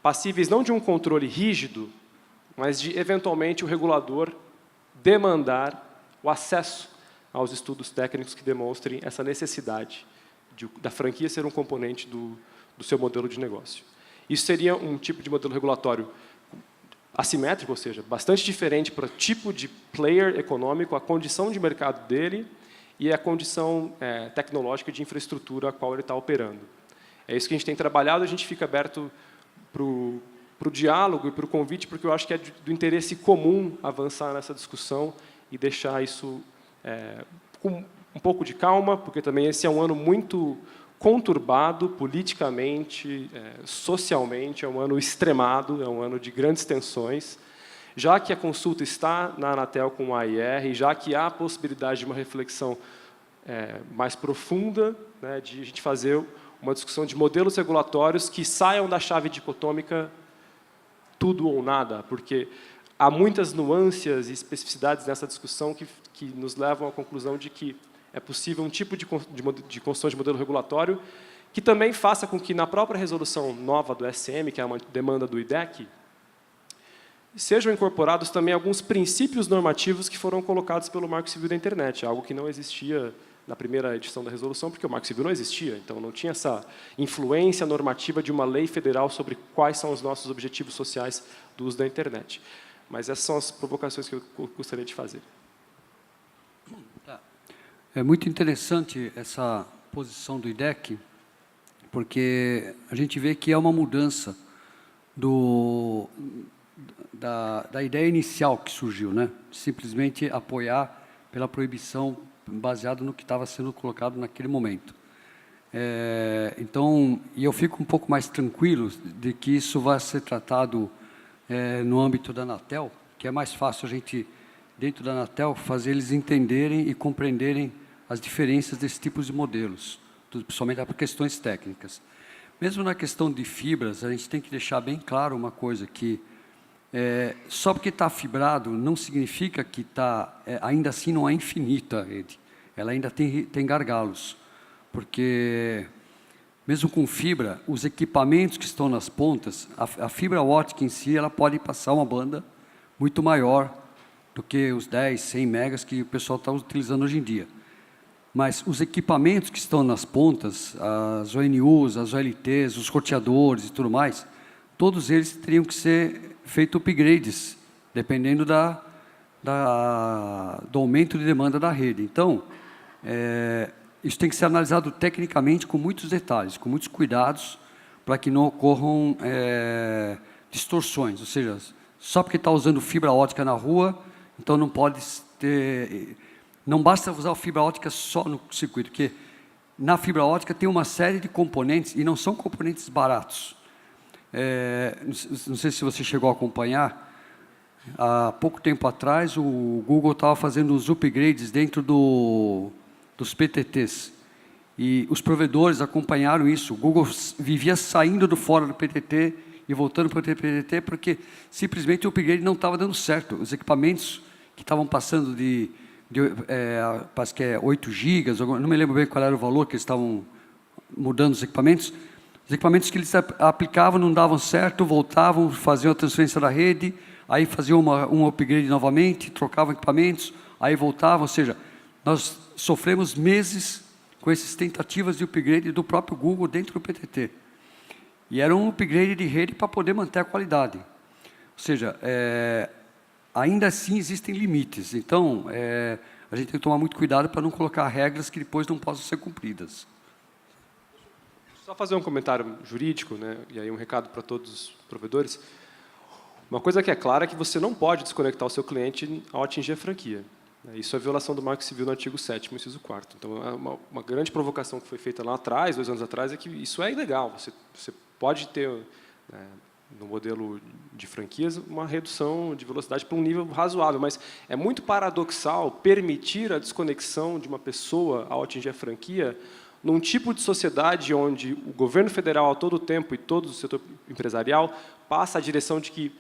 passíveis não de um controle rígido, mas de, eventualmente, o regulador demandar o acesso aos estudos técnicos que demonstrem essa necessidade da franquia ser um componente do seu modelo de negócio. Isso seria um tipo de modelo regulatório assimétrico, ou seja, bastante diferente para o tipo de player econômico, a condição de mercado dele e a condição tecnológica de infraestrutura a qual ele está operando. É isso que a gente tem trabalhado, a gente fica aberto para o diálogo e para o convite, porque eu acho que é do interesse comum avançar nessa discussão e deixar isso com um pouco de calma, porque também esse é um ano muito conturbado politicamente, socialmente, é um ano extremado, é um ano de grandes tensões, já que a consulta está na Anatel com a AIR, já que há a possibilidade de uma reflexão mais profunda, né, de a gente fazer uma discussão de modelos regulatórios que saiam da chave dicotômica tudo ou nada, porque há muitas nuances e especificidades nessa discussão que nos levam à conclusão de que é possível um tipo de construção de modelo regulatório que também faça com que, na própria resolução nova do SM, que é uma demanda do IDEC, sejam incorporados também alguns princípios normativos que foram colocados pelo Marco Civil da Internet, algo que não existia na primeira edição da resolução, porque o Marco Civil não existia, então não tinha essa influência normativa de uma lei federal sobre quais são os nossos objetivos sociais do uso da internet. Mas essas são as provocações que eu gostaria de fazer. É muito interessante essa posição do IDEC, porque a gente vê que é uma mudança da ideia inicial que surgiu, né? Simplesmente apoiar pela proibição baseado no que estava sendo colocado naquele momento. Então, eu fico um pouco mais tranquilo de que isso vai ser tratado no âmbito da Anatel, que é mais fácil a gente, dentro da Anatel, fazer eles entenderem e compreenderem as diferenças desses tipos de modelos, principalmente por questões técnicas. Mesmo na questão de fibras, a gente tem que deixar bem claro uma coisa, que só porque está fibrado não significa que ainda assim não é infinita a rede. Ela ainda tem gargalos, porque mesmo com fibra, os equipamentos que estão nas pontas, a fibra ótica em si, ela pode passar uma banda muito maior do que os 10, 100 megas que o pessoal está utilizando hoje em dia. Mas os equipamentos que estão nas pontas, as ONUs, as OLTs, os roteadores e tudo mais, todos eles teriam que ser feitos upgrades, dependendo do aumento de demanda da rede. Então, isso tem que ser analisado tecnicamente com muitos detalhes, com muitos cuidados, para que não ocorram distorções. Ou seja, só porque está usando fibra ótica na rua, então não pode ter... Não basta usar a fibra ótica só no circuito, porque na fibra ótica tem uma série de componentes, e não são componentes baratos. Não sei se você chegou a acompanhar, há pouco tempo atrás, o Google estava fazendo os upgrades dentro dos PTTs, e os provedores acompanharam isso. O Google vivia saindo do fora do PTT e voltando para o PTT, porque simplesmente o upgrade não estava dando certo. Os equipamentos que estavam passando parece que 8 gigas, não me lembro bem qual era o valor que eles estavam mudando os equipamentos que eles aplicavam não davam certo, voltavam, faziam a transferência da rede, aí faziam um upgrade novamente, trocavam equipamentos, aí voltavam, ou seja, nós sofremos meses com essas tentativas de upgrade do próprio Google dentro do PTT. E era um upgrade de rede para poder manter a qualidade. Ou seja, ainda assim existem limites. Então, a gente tem que tomar muito cuidado para não colocar regras que depois não possam ser cumpridas. Só fazer um comentário jurídico, né, e aí um recado para todos os provedores. Uma coisa que é clara é que você não pode desconectar o seu cliente ao atingir a franquia. Isso é violação do Marco Civil no artigo 7º, inciso 4º. Então, uma grande provocação que foi feita lá atrás, 2 anos atrás, é que isso é ilegal. Você pode ter, no modelo de franquias, uma redução de velocidade para um nível razoável, mas é muito paradoxal permitir a desconexão de uma pessoa ao atingir a franquia num tipo de sociedade onde o governo federal, a todo tempo, e todo o setor empresarial, passa a direção de que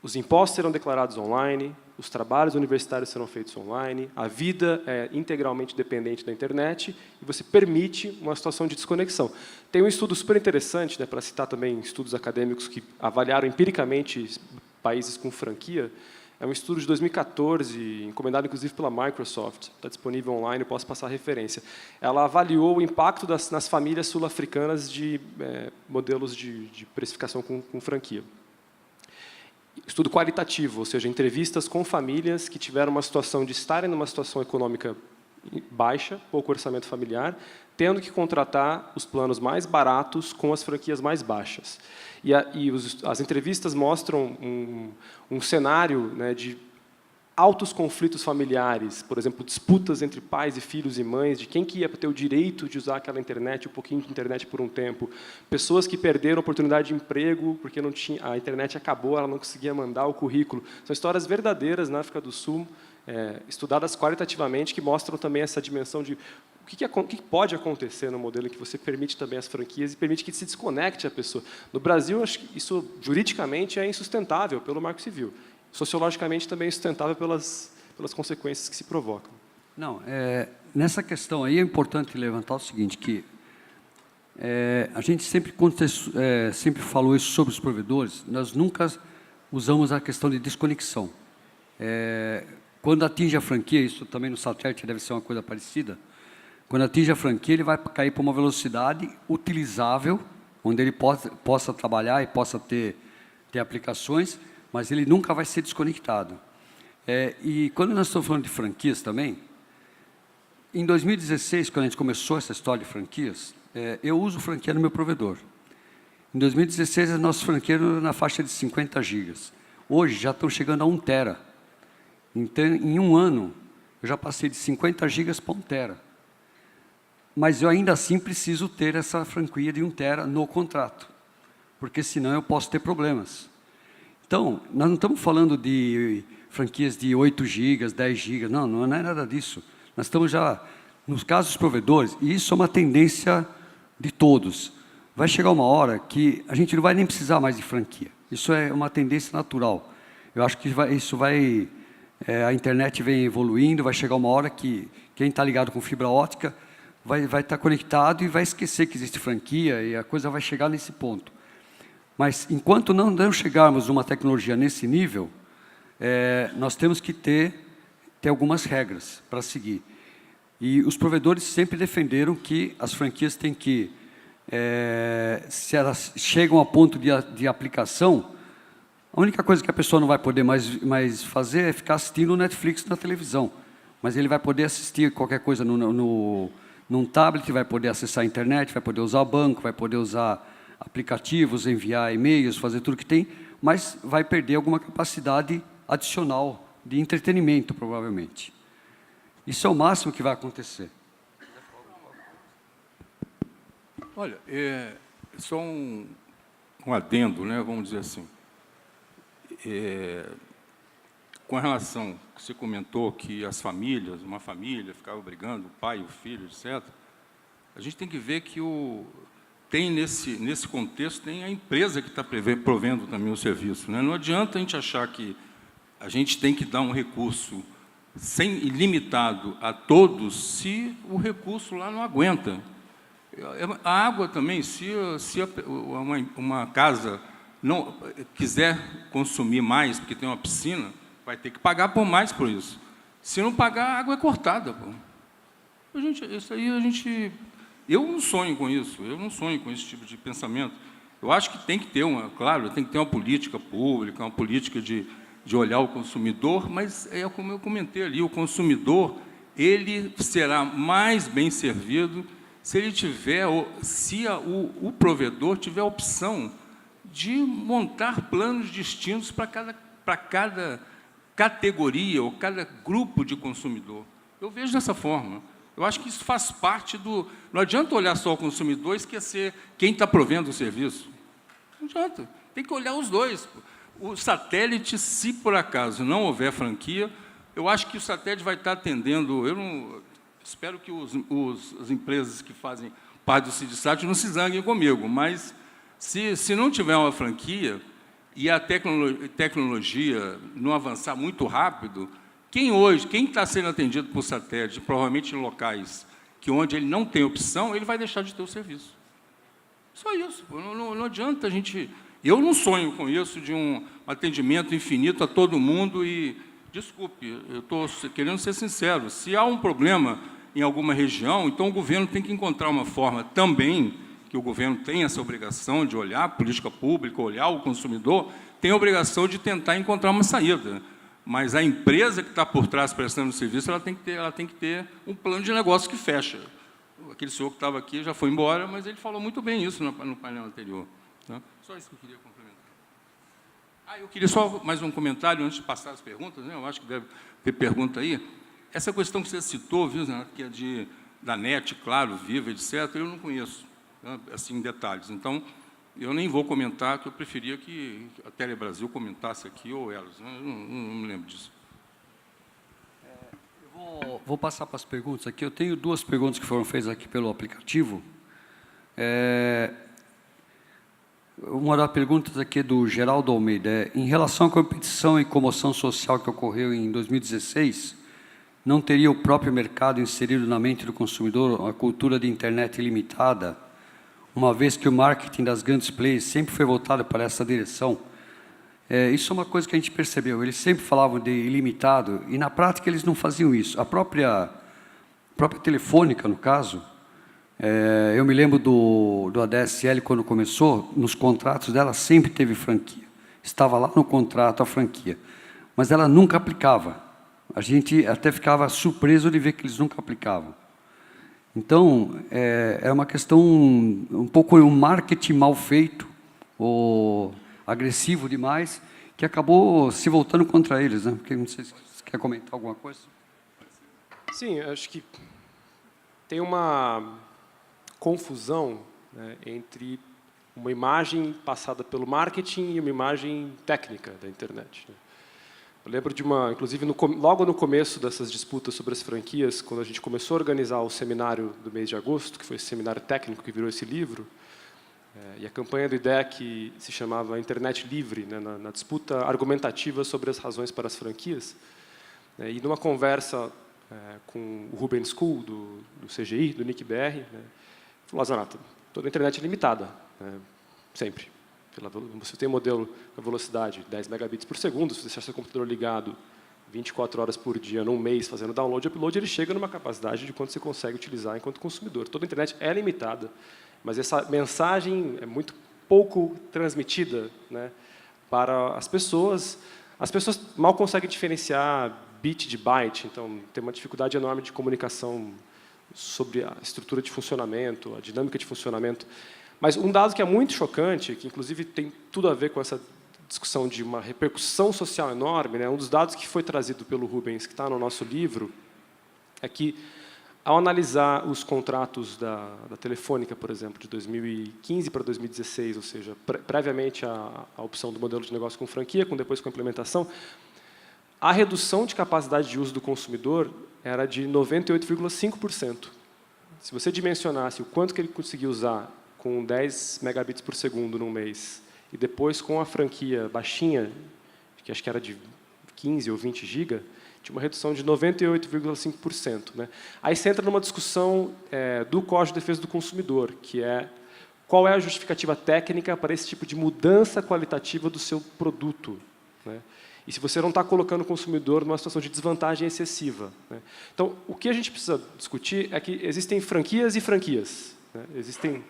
os impostos serão declarados online, os trabalhos universitários serão feitos online, a vida é integralmente dependente da internet, e você permite uma situação de desconexão. Tem um estudo super interessante, né, para citar também estudos acadêmicos que avaliaram empiricamente países com franquia. É um estudo de 2014, encomendado inclusive pela Microsoft, está disponível online, eu posso passar a referência. Ela avaliou o impacto nas famílias sul-africanas de modelos de precificação com franquia. Estudo qualitativo, ou seja, entrevistas com famílias que tiveram uma situação de estarem numa situação econômica baixa, pouco orçamento familiar, tendo que contratar os planos mais baratos com as franquias mais baixas. As entrevistas mostram um cenário, né, de altos conflitos familiares, por exemplo, disputas entre pais e filhos e mães, de quem que ia ter o direito de usar aquela internet, um pouquinho de internet por um tempo, pessoas que perderam a oportunidade de emprego porque não tinha, a internet acabou, ela não conseguia mandar o currículo. São histórias verdadeiras na África do Sul, estudadas qualitativamente, que mostram também essa dimensão de o que pode acontecer no modelo em que você permite também as franquias e permite que se desconecte a pessoa. No Brasil, acho que isso juridicamente é insustentável pelo Marco Civil. Sociologicamente também é insustentável pelas consequências que se provocam. Não, nessa questão aí é importante levantar o seguinte, que a gente sempre falou isso sobre os provedores, nós nunca usamos a questão de desconexão. Quando atinge a franquia, isso também no satélite deve ser uma coisa parecida, quando atinge a franquia, ele vai cair para uma velocidade utilizável, onde ele possa trabalhar e possa ter aplicações, mas ele nunca vai ser desconectado. E quando nós estamos falando de franquias também, em 2016, quando a gente começou essa história de franquias, eu uso franquia no meu provedor. Em 2016, as nossas franquias eram na faixa de 50 gigas. Hoje, já estão chegando a 1 tera. Então, em um ano, eu já passei de 50 gigas para 1 tera. Mas eu ainda assim preciso ter essa franquia de 1 tera no contrato, porque senão eu posso ter problemas. Então, nós não estamos falando de franquias de 8 gigas, 10 gigas, não é nada disso. Nós estamos já, nos casos dos provedores, e isso é uma tendência de todos. Vai chegar uma hora que a gente não vai nem precisar mais de franquia. Isso é uma tendência natural. Eu acho que a internet vem evoluindo, vai chegar uma hora que quem está ligado com fibra ótica vai estar conectado e vai esquecer que existe franquia e a coisa vai chegar nesse ponto. Mas, enquanto não chegarmos a uma tecnologia nesse nível, nós temos que ter algumas regras para seguir. E os provedores sempre defenderam que as franquias têm que, se elas chegam a ponto de aplicação, a única coisa que a pessoa não vai poder mais fazer é ficar assistindo o Netflix na televisão. Mas ele vai poder assistir qualquer coisa num tablet, vai poder acessar a internet, vai poder usar o banco, vai poder usar aplicativos, enviar e-mails, fazer tudo que tem, mas vai perder alguma capacidade adicional de entretenimento, provavelmente. Isso é o máximo que vai acontecer. Olha, só um adendo, né, vamos dizer assim. Com relação, você comentou que as famílias, uma família ficava brigando, o pai, o filho, etc. A gente tem que ver que nesse contexto, tem a empresa que está provendo também o serviço, né? Não adianta a gente achar que a gente tem que dar um recurso ilimitado a todos se o recurso lá não aguenta. A água também, se uma casa não quiser consumir mais, porque tem uma piscina, vai ter que pagar por mais por isso. Se não pagar, a água é cortada. Pô. Eu não sonho com isso, eu não sonho com esse tipo de pensamento. Eu acho que tem que ter tem que ter uma política pública, uma política de olhar o consumidor, mas como eu comentei ali, o consumidor ele será mais bem servido se ele tiver, o provedor tiver a opção de montar planos distintos para cada categoria ou cada grupo de consumidor. Eu vejo dessa forma. Eu acho que isso faz parte do... Não adianta olhar só o consumidor e esquecer quem está provendo o serviço. Não adianta. Tem que olhar os dois. O satélite, se por acaso não houver franquia, eu acho que o satélite vai estar atendendo... espero que as empresas que fazem parte do sindicato não se zanguem comigo, mas se não tiver uma franquia e a tecnologia não avançar muito rápido, quem está sendo atendido por satélite, provavelmente em locais onde ele não tem opção, ele vai deixar de ter o serviço. Só isso. Não adianta a gente... Eu não sonho com isso, de um atendimento infinito a todo mundo e, desculpe, eu estou querendo ser sincero, se há um problema em alguma região, então o governo tem que encontrar uma forma também, que o governo tem essa obrigação de olhar a política pública, olhar o consumidor, tem a obrigação de tentar encontrar uma saída. Mas a empresa que está por trás prestando serviço, ela tem que ter um plano de negócio que fecha. Aquele senhor que estava aqui já foi embora, mas ele falou muito bem isso no painel anterior. Tá? Só isso que eu queria complementar. Eu queria só mais um comentário antes de passar as perguntas, né? Eu acho que deve ter pergunta aí. Essa questão que você citou, viu, Zé, que é da NET, claro, Viva, etc., eu não conheço, né, assim, em detalhes. Então, eu nem vou comentar, que eu preferia que a Telebrasil comentasse aqui, ou elas. Né? Eu não me lembro disso. Vou passar para as perguntas aqui. Eu tenho 2 perguntas que foram feitas aqui pelo aplicativo. Uma das perguntas aqui é do Geraldo Almeida. Em relação à competição e comoção social que ocorreu em 2016, não teria o próprio mercado inserido na mente do consumidor a cultura de internet ilimitada, uma vez que o marketing das grandes players sempre foi voltado para essa direção? Isso é uma coisa que a gente percebeu. Eles sempre falavam de ilimitado, e, na prática, eles não faziam isso. A própria Telefônica, no caso, eu me lembro do ADSL, quando começou, nos contratos dela sempre teve franquia. Estava lá no contrato a franquia. Mas ela nunca aplicava. A gente até ficava surpreso de ver que eles nunca aplicavam. Então, é uma questão, um pouco um marketing mal feito, ou agressivo demais, que acabou se voltando contra eles, né? Porque não sei se você quer comentar alguma coisa. Sim, acho que tem uma confusão, né, entre uma imagem passada pelo marketing e uma imagem técnica da internet. Né? Eu lembro de inclusive, logo no começo dessas disputas sobre as franquias, quando a gente começou a organizar o seminário do mês de agosto, que foi esse seminário técnico que virou esse livro, e a campanha do IDEC se chamava Internet Livre, né, na disputa argumentativa sobre as razões para as franquias. E numa conversa com o Ruben School, do CGI, do NIC-BR, né, falou: Zanata, toda a internet é limitada, né, sempre. Você tem um modelo com velocidade 10 megabits por segundo, se você deixar seu computador ligado 24 horas por dia, num mês, fazendo download e upload, ele chega numa capacidade de quanto você consegue utilizar enquanto consumidor. Toda a internet é limitada, mas essa mensagem é muito pouco transmitida, né, para as pessoas. As pessoas mal conseguem diferenciar bit de byte, então tem uma dificuldade enorme de comunicação sobre a estrutura de funcionamento, a dinâmica de funcionamento. Mas um dado que é muito chocante, que inclusive tem tudo a ver com essa discussão de uma repercussão social enorme, né, um dos dados que foi trazido pelo Rubens, que está no nosso livro, é que, ao analisar os contratos da Telefônica, por exemplo, de 2015 para 2016, ou seja, previamente a opção do modelo de negócio com franquia, depois com a implementação, a redução de capacidade de uso do consumidor era de 98,5%. Se você dimensionasse o quanto que ele conseguia usar com 10 megabits por segundo num mês, e depois com a franquia baixinha, que acho que era de 15 ou 20 GB, tinha uma redução de 98,5%. Né? Aí você entra numa discussão do Código de Defesa do Consumidor, que é qual é a justificativa técnica para esse tipo de mudança qualitativa do seu produto. Né? E se você não está colocando o consumidor numa situação de desvantagem excessiva. Né? Então, o que a gente precisa discutir é que existem franquias e franquias. Né? Existem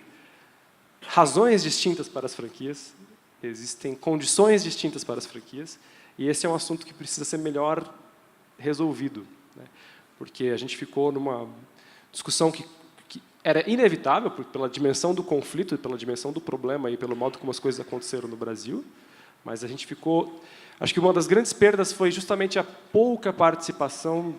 razões distintas para as franquias, existem condições distintas para as franquias, e esse é um assunto que precisa ser melhor resolvido. Né? Porque a gente ficou numa discussão que era inevitável, pela dimensão do conflito, pela dimensão do problema e pelo modo como as coisas aconteceram no Brasil, mas a gente ficou... Acho que uma das grandes perdas foi justamente a pouca participação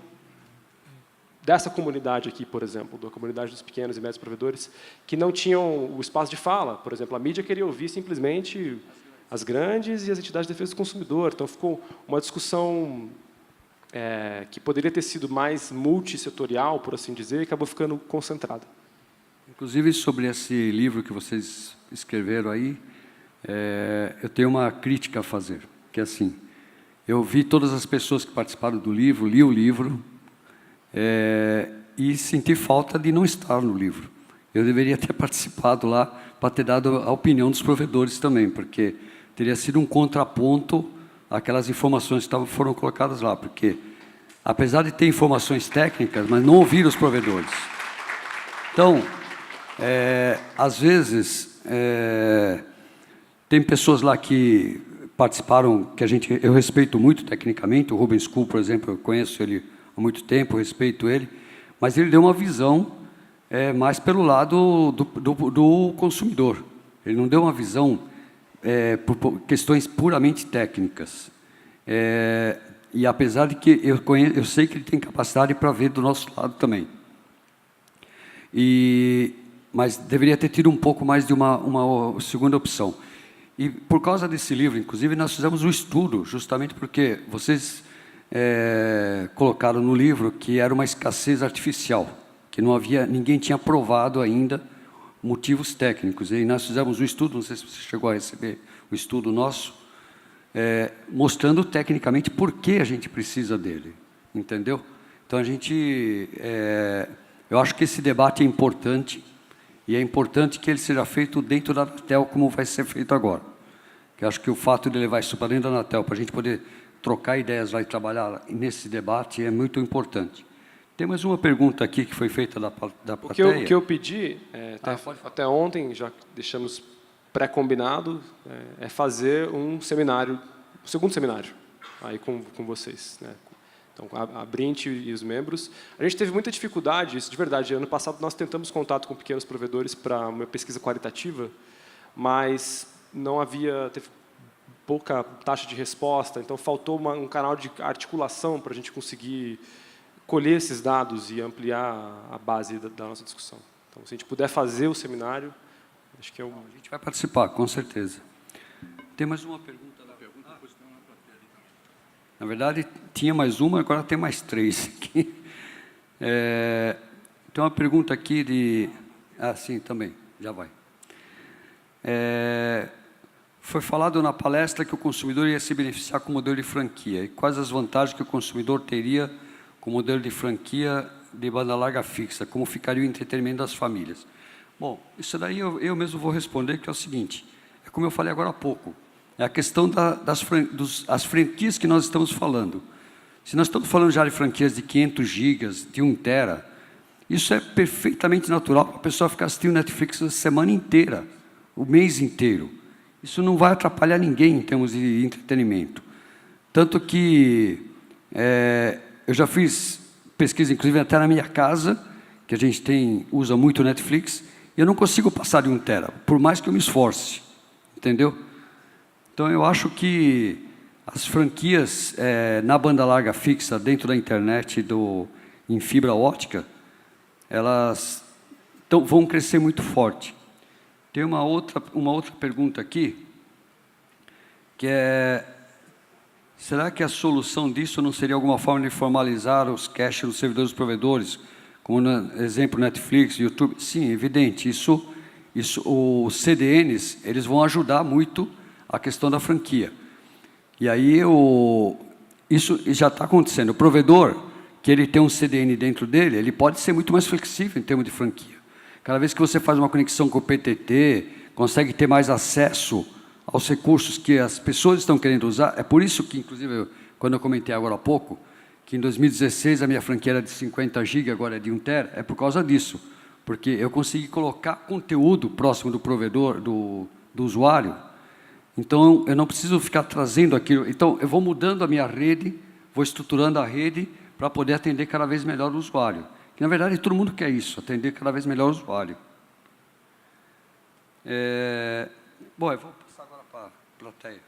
dessa comunidade aqui, por exemplo, da comunidade dos pequenos e médios provedores, que não tinham o espaço de fala. Por exemplo, a mídia queria ouvir simplesmente as grandes e as entidades de defesa do consumidor. Então, ficou uma discussão que poderia ter sido mais multissetorial, por assim dizer, e acabou ficando concentrada. Inclusive, sobre esse livro que vocês escreveram aí, eu tenho uma crítica a fazer, que é assim, eu vi todas as pessoas que participaram do livro, li o livro, e senti falta de não estar no livro. Eu deveria ter participado lá para ter dado a opinião dos provedores também, porque teria sido um contraponto àquelas informações que foram colocadas lá, porque, apesar de ter informações técnicas, mas não ouvir os provedores. Então, às vezes, tem pessoas lá que participaram, que eu respeito muito tecnicamente, o Rubens Kuhl, por exemplo, eu conheço ele há muito tempo, eu respeito ele, mas ele deu uma visão mais pelo lado do consumidor. Ele não deu uma visão por questões puramente técnicas. E apesar de que eu sei que ele tem capacidade para ver do nosso lado também. Mas deveria ter tido um pouco mais de uma segunda opção. E por causa desse livro, inclusive, nós fizemos um estudo, justamente porque vocês colocaram no livro que era uma escassez artificial, que ninguém tinha provado ainda motivos técnicos. E nós fizemos um estudo, não sei se você chegou a receber o estudo nosso, mostrando tecnicamente por que a gente precisa dele, entendeu? Então, eu acho que esse debate é importante, e é importante que ele seja feito dentro da Anatel, como vai ser feito agora. Eu acho que o fato de levar isso para dentro da Anatel, para a gente poder trocar ideias lá e trabalhar nesse debate, é muito importante. Tem mais uma pergunta aqui que foi feita da plateia. O que eu pedi, até ontem, já deixamos pré-combinado, é fazer um seminário, o segundo seminário, aí com vocês, né? Então, a Brint e os membros. A gente teve muita dificuldade, isso de verdade. Ano passado, nós tentamos contato com pequenos provedores para uma pesquisa qualitativa, mas teve pouca taxa de resposta, então faltou um canal de articulação para a gente conseguir colher esses dados e ampliar a base da nossa discussão. Então, se a gente puder fazer o seminário, acho que A gente vai participar, com certeza. Tem mais uma pergunta? Na verdade, tinha mais uma, agora tem mais 3 aqui. Tem uma pergunta aqui de... sim, também, já vai. Foi falado na palestra que o consumidor ia se beneficiar com o modelo de franquia. E quais as vantagens que o consumidor teria com o modelo de franquia de banda larga fixa? Como ficaria o entretenimento das famílias? Bom, isso daí eu mesmo vou responder, que é o seguinte. É como eu falei agora há pouco. É a questão das franquias que nós estamos falando. Se nós estamos falando já de franquias de 500 gigas, de 1 tera, isso é perfeitamente natural para a pessoa ficar assistindo Netflix a semana inteira, o mês inteiro. Isso não vai atrapalhar ninguém em termos de entretenimento. Tanto que eu já fiz pesquisa, inclusive até na minha casa, que a gente usa muito Netflix, e eu não consigo passar de 1 tera, por mais que eu me esforce. Entendeu? Então, eu acho que as franquias na banda larga fixa, dentro da internet, em fibra ótica, elas vão crescer muito forte. Tem uma outra pergunta aqui, que será que a solução disso não seria alguma forma de formalizar os caches dos servidores dos provedores, como, no exemplo, Netflix, YouTube? Sim, evidente. Os CDNs, eles vão ajudar muito a questão da franquia. E aí, isso já está acontecendo. O provedor, que ele tem um CDN dentro dele, ele pode ser muito mais flexível em termos de franquia. Cada vez que você faz uma conexão com o PTT, consegue ter mais acesso aos recursos que as pessoas estão querendo usar. É por isso que, inclusive, quando eu comentei agora há pouco, que em 2016 a minha franquia era de 50 GB, agora é de 1 tera, é por causa disso. Porque eu consegui colocar conteúdo próximo do provedor, do usuário. Então, eu não preciso ficar trazendo aquilo. Então, eu vou mudando a minha rede, vou estruturando a rede para poder atender cada vez melhor o usuário. Que, na verdade, todo mundo quer isso, atender cada vez melhor o usuário. Bom, eu vou passar agora para a plateia.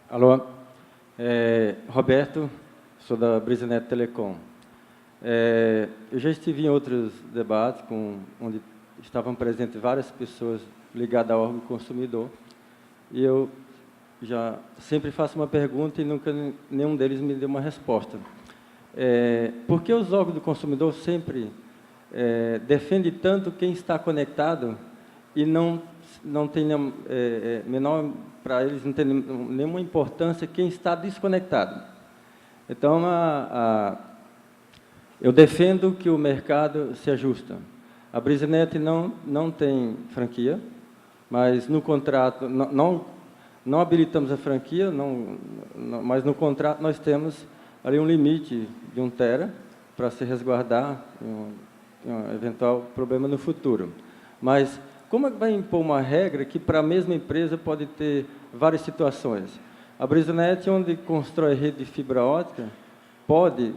Alô, Roberto, sou da Brisanet Telecom. Eu já estive em outros debates onde estavam presentes várias pessoas ligadas ao órgão consumidor, e eu já sempre faço uma pergunta e nunca nenhum deles me deu uma resposta. Por que os órgãos do consumidor sempre defendem tanto quem está conectado e não tem menor, para eles não tem nenhuma importância quem está desconectado? Então, eu defendo que o mercado se ajusta. A BrisaNet não tem franquia, mas no contrato, não habilitamos a franquia, mas no contrato nós temos ali um limite de 1 tera para se resguardar um eventual problema no futuro. Mas como é que vai impor uma regra que para a mesma empresa pode ter várias situações? A BrisaNet, onde constrói rede de fibra óptica, pode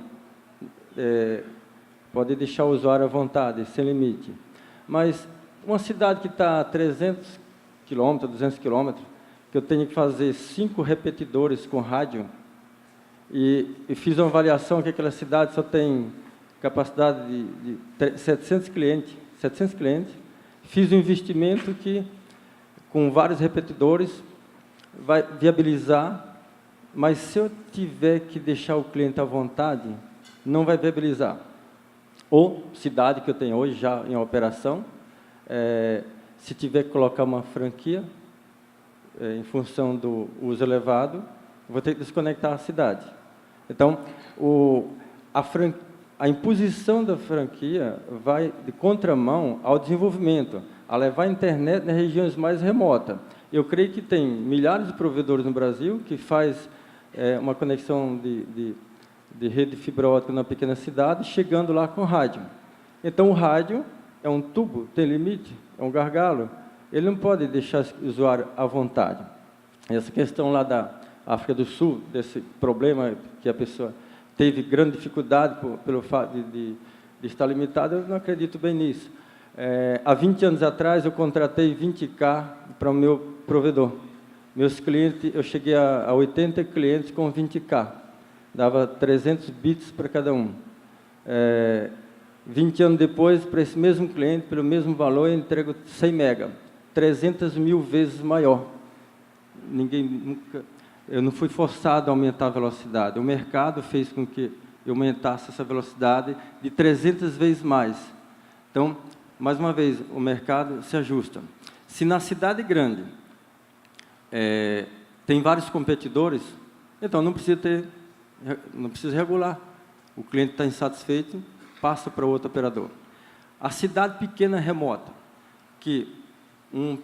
deixar o usuário à vontade, sem limite. Mas uma cidade que está a 300 km, 200 km, que eu tenho que fazer 5 repetidores com rádio, e fiz uma avaliação que aquela cidade só tem capacidade de 700 clientes, fiz um investimento que, com vários repetidores, vai viabilizar, mas se eu tiver que deixar o cliente à vontade, não vai viabilizar. Ou cidade que eu tenho hoje já em operação, se tiver que colocar uma franquia, em função do uso elevado, vou ter que desconectar a cidade. Então, a imposição da franquia vai de contramão ao desenvolvimento, a levar a internet nas regiões mais remotas. Eu creio que tem milhares de provedores no Brasil que faz uma conexão de rede de fibra óptica na pequena cidade, chegando lá com rádio. Então, o rádio é um tubo, tem limite, é um gargalo, ele não pode deixar o usuário à vontade. Essa questão lá da África do Sul, desse problema que a pessoa teve grande dificuldade pelo fato de estar limitado, eu não acredito bem nisso. Há 20 anos atrás, eu contratei 20K para o meu provedor. Meus clientes, eu cheguei a 80 clientes com 20K. Dava 300 bits para cada um. 20 anos depois, para esse mesmo cliente, pelo mesmo valor, eu entrego 100 mega. 300 mil vezes maior. Eu não fui forçado a aumentar a velocidade. O mercado fez com que eu aumentasse essa velocidade de 300 vezes mais. Então, mais uma vez, o mercado se ajusta. Se na cidade grande tem vários competidores, então não precisa regular. O cliente está insatisfeito, passa para outro operador. A cidade pequena remota, que um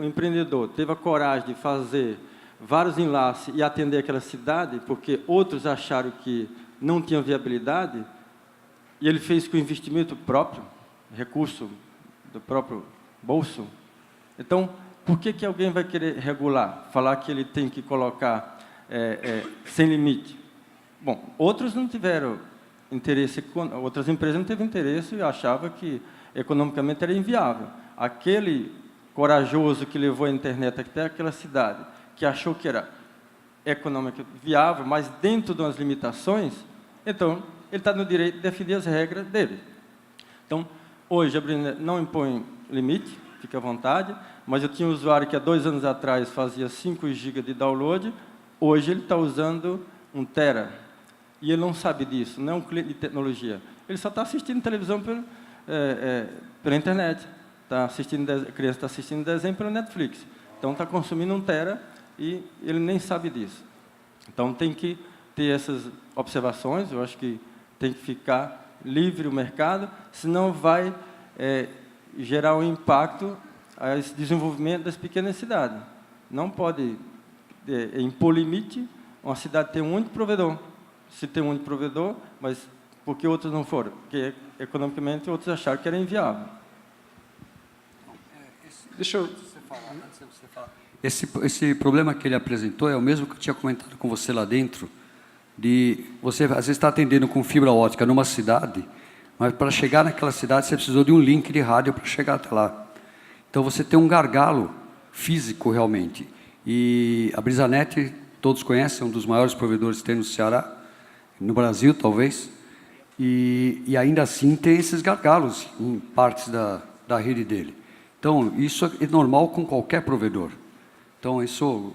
empreendedor teve a coragem de fazer vários enlaces e atender aquela cidade, porque outros acharam que não tinha viabilidade, e ele fez com investimento próprio, recurso do próprio bolso. Então, por que alguém vai querer regular, falar que ele tem que colocar sem limite? Bom, outros não tiveram interesse, outras empresas não tiveram interesse e achavam que economicamente era inviável. Aquele corajoso que levou a internet até aquela cidade, que achou que era economicamente viável, mas dentro de umas limitações, então ele está no direito de definir as regras dele. Então, hoje a BrisaNet não impõe limite, fica à vontade, mas eu tinha um usuário que há 2 anos atrás fazia 5 GB de download, hoje ele está usando 1 tera. E ele não sabe disso, não é um cliente de tecnologia. Ele só está assistindo televisão pela internet. A criança está assistindo desenho pelo Netflix. Então, está consumindo 1 tera e ele nem sabe disso. Então, tem que ter essas observações. Eu acho que tem que ficar livre o mercado, senão vai gerar um impacto a esse desenvolvimento das pequenas cidades. Não pode impor limite. Uma cidade tem um único provedor. Se tem um único provedor, mas por que outros não foram? Porque, economicamente, outros acharam que era inviável. Deixa eu... Esse problema que ele apresentou é o mesmo que eu tinha comentado com você lá dentro, de você, às vezes, está atendendo com fibra ótica numa cidade, mas para chegar naquela cidade, você precisou de um link de rádio para chegar até lá. Então, você tem um gargalo físico, realmente. E a BrisaNet, todos conhecem, é um dos maiores provedores que tem no Ceará, no Brasil, talvez. e ainda assim tem esses gargalos em partes da rede dele. Então, isso é normal com qualquer provedor. Então, isso...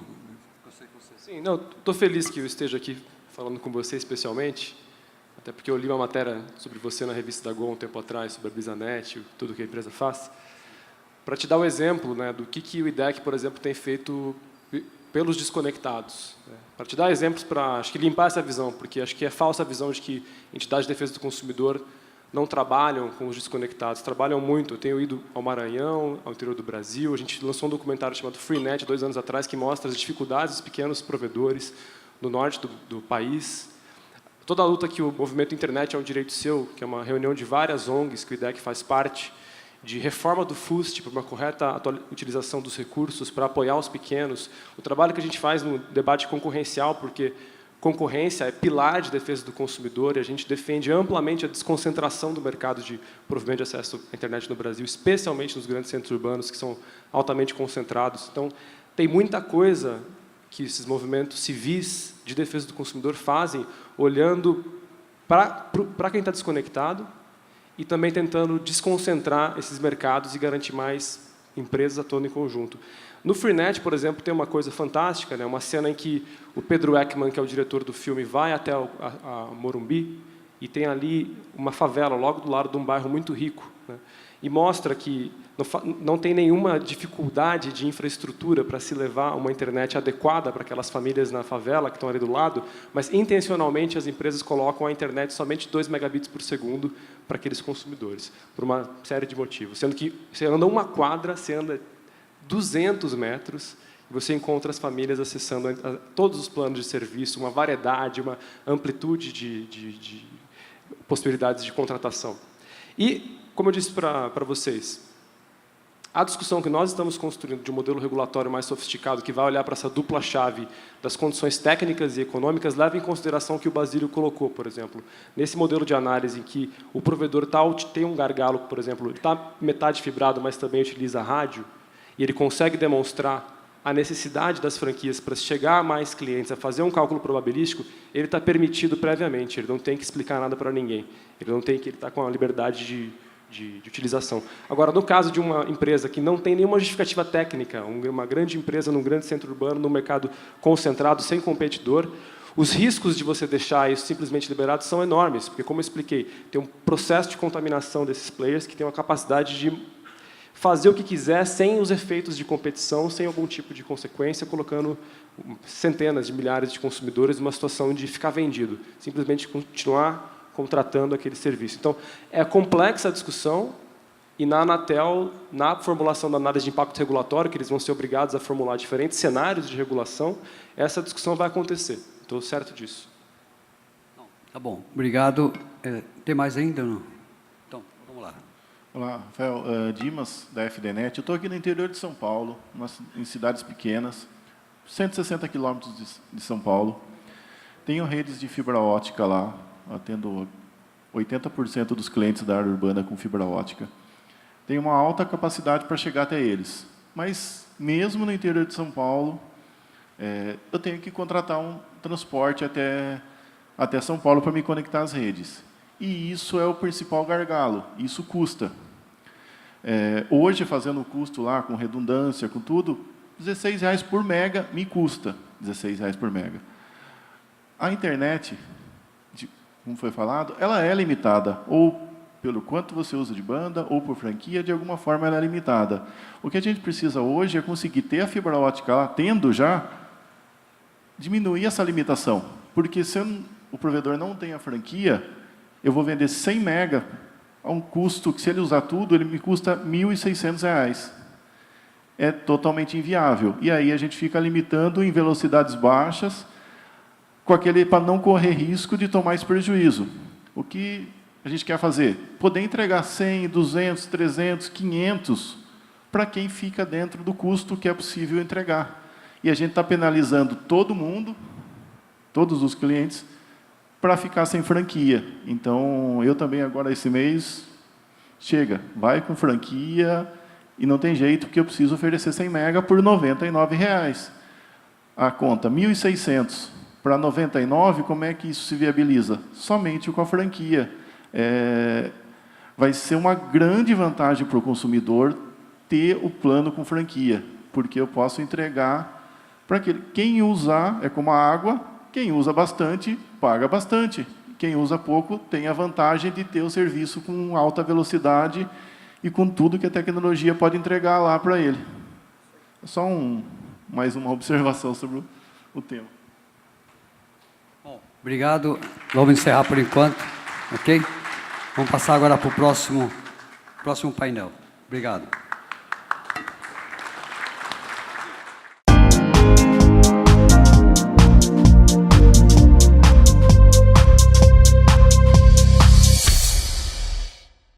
Sim, não, estou feliz que eu esteja aqui falando com você especialmente, até porque eu li uma matéria sobre você na revista da Gol um tempo atrás, sobre a Brisanet, tudo que a empresa faz, para te dar um exemplo, né, do que o IDEC, por exemplo, tem feito pelos desconectados. Né? Para te dar exemplos, para acho que limpar essa visão, porque acho que é falsa a visão de que entidades de defesa do consumidor não trabalham com os desconectados, trabalham muito. Eu tenho ido ao Maranhão, ao interior do Brasil, a gente lançou um documentário chamado Freenet, 2 anos atrás, que mostra as dificuldades dos pequenos provedores no norte do país. Toda a luta que o movimento Internet é um Direito Seu, que é uma reunião de várias ONGs, que o IDEC faz parte, de reforma do FUST, para uma correta utilização dos recursos, para apoiar os pequenos. O trabalho que a gente faz no debate concorrencial, porque concorrência é pilar de defesa do consumidor e a gente defende amplamente a desconcentração do mercado de provimento de acesso à internet no Brasil, especialmente nos grandes centros urbanos, que são altamente concentrados. Então, tem muita coisa que esses movimentos civis de defesa do consumidor fazem, olhando para quem está desconectado e também tentando desconcentrar esses mercados e garantir mais empresas atuando em conjunto. No Freenet, por exemplo, tem uma coisa fantástica, né? Uma cena em que o Pedro Ekman, que é o diretor do filme, vai até a Morumbi e tem ali uma favela, logo do lado de um bairro muito rico, né? E mostra que não tem nenhuma dificuldade de infraestrutura para se levar uma internet adequada para aquelas famílias na favela que estão ali do lado, mas intencionalmente as empresas colocam a internet somente 2 megabits por segundo para aqueles consumidores, por uma série de motivos. Sendo que você anda uma quadra, você anda 200 metros, e você encontra as famílias acessando todos os planos de serviço, uma variedade, uma amplitude de possibilidades de contratação. E, como eu disse para vocês, a discussão que nós estamos construindo de um modelo regulatório mais sofisticado, que vai olhar para essa dupla chave das condições técnicas e econômicas, leva em consideração o que o Basílio colocou, por exemplo. Nesse modelo de análise em que o provedor tem um gargalo, por exemplo, ele está metade fibrado, mas também utiliza rádio, e ele consegue demonstrar a necessidade das franquias para chegar a mais clientes, a fazer um cálculo probabilístico, ele está permitido previamente, ele não tem que explicar nada para ninguém, ele está com a liberdade de utilização. Agora, no caso de uma empresa que não tem nenhuma justificativa técnica, uma grande empresa num grande centro urbano, num mercado concentrado, sem competidor, os riscos de você deixar isso simplesmente liberado são enormes, porque, como eu expliquei, tem um processo de contaminação desses players que tem uma capacidade de fazer o que quiser sem os efeitos de competição, sem algum tipo de consequência, colocando centenas de milhares de consumidores numa situação de ficar vendido, simplesmente continuar contratando aquele serviço. Então, é complexa a discussão e na Anatel, na formulação da análise de impacto regulatório, que eles vão ser obrigados a formular diferentes cenários de regulação, essa discussão vai acontecer. Estou certo disso. Tá bom, obrigado. Tem mais ainda? Não? Então, vamos lá. Olá, Rafael, Dimas, da FDNet. Eu estou aqui no interior de São Paulo, em cidades pequenas, 160 quilômetros de São Paulo. Tenho redes de fibra ótica lá, atendo 80% dos clientes da área urbana com fibra ótica. Tenho uma alta capacidade para chegar até eles. Mas, mesmo no interior de São Paulo, eu tenho que contratar um transporte até São Paulo para me conectar às redes. E isso é o principal gargalo, isso custa. Hoje, fazendo o custo lá, com redundância, com tudo, R$16 por mega me custa, R$16 por mega. A internet, como foi falado, ela é limitada, ou pelo quanto você usa de banda, ou por franquia, de alguma forma ela é limitada. O que a gente precisa hoje é conseguir ter a fibra ótica lá, tendo já, diminuir essa limitação. Porque se o provedor não tem a franquia, eu vou vender 100 mega a um custo que, se ele usar tudo, ele me custa R$1.600. É totalmente inviável. E aí a gente fica limitando em velocidades baixas, para não correr risco de tomar esse prejuízo. O que a gente quer fazer? Poder entregar 100, 200, 300, 500 para quem fica dentro do custo que é possível entregar. E a gente está penalizando todo mundo, todos os clientes, para ficar sem franquia. Então, eu também agora esse mês, chega, vai com franquia e não tem jeito, porque eu preciso oferecer 100 mega por R$99. A conta, 1.600 para 99, como é que isso se viabiliza? Somente com a franquia. vai ser uma grande vantagem para o consumidor ter o plano com franquia, porque eu posso entregar para aquele. Quem usar é como a água, quem usa bastante, paga bastante. Quem usa pouco tem a vantagem de ter o serviço com alta velocidade e com tudo que a tecnologia pode entregar lá para ele. Só mais uma observação sobre o tema. Bom, obrigado. Vamos encerrar por enquanto, ok? Vamos passar agora para o próximo painel. Obrigado.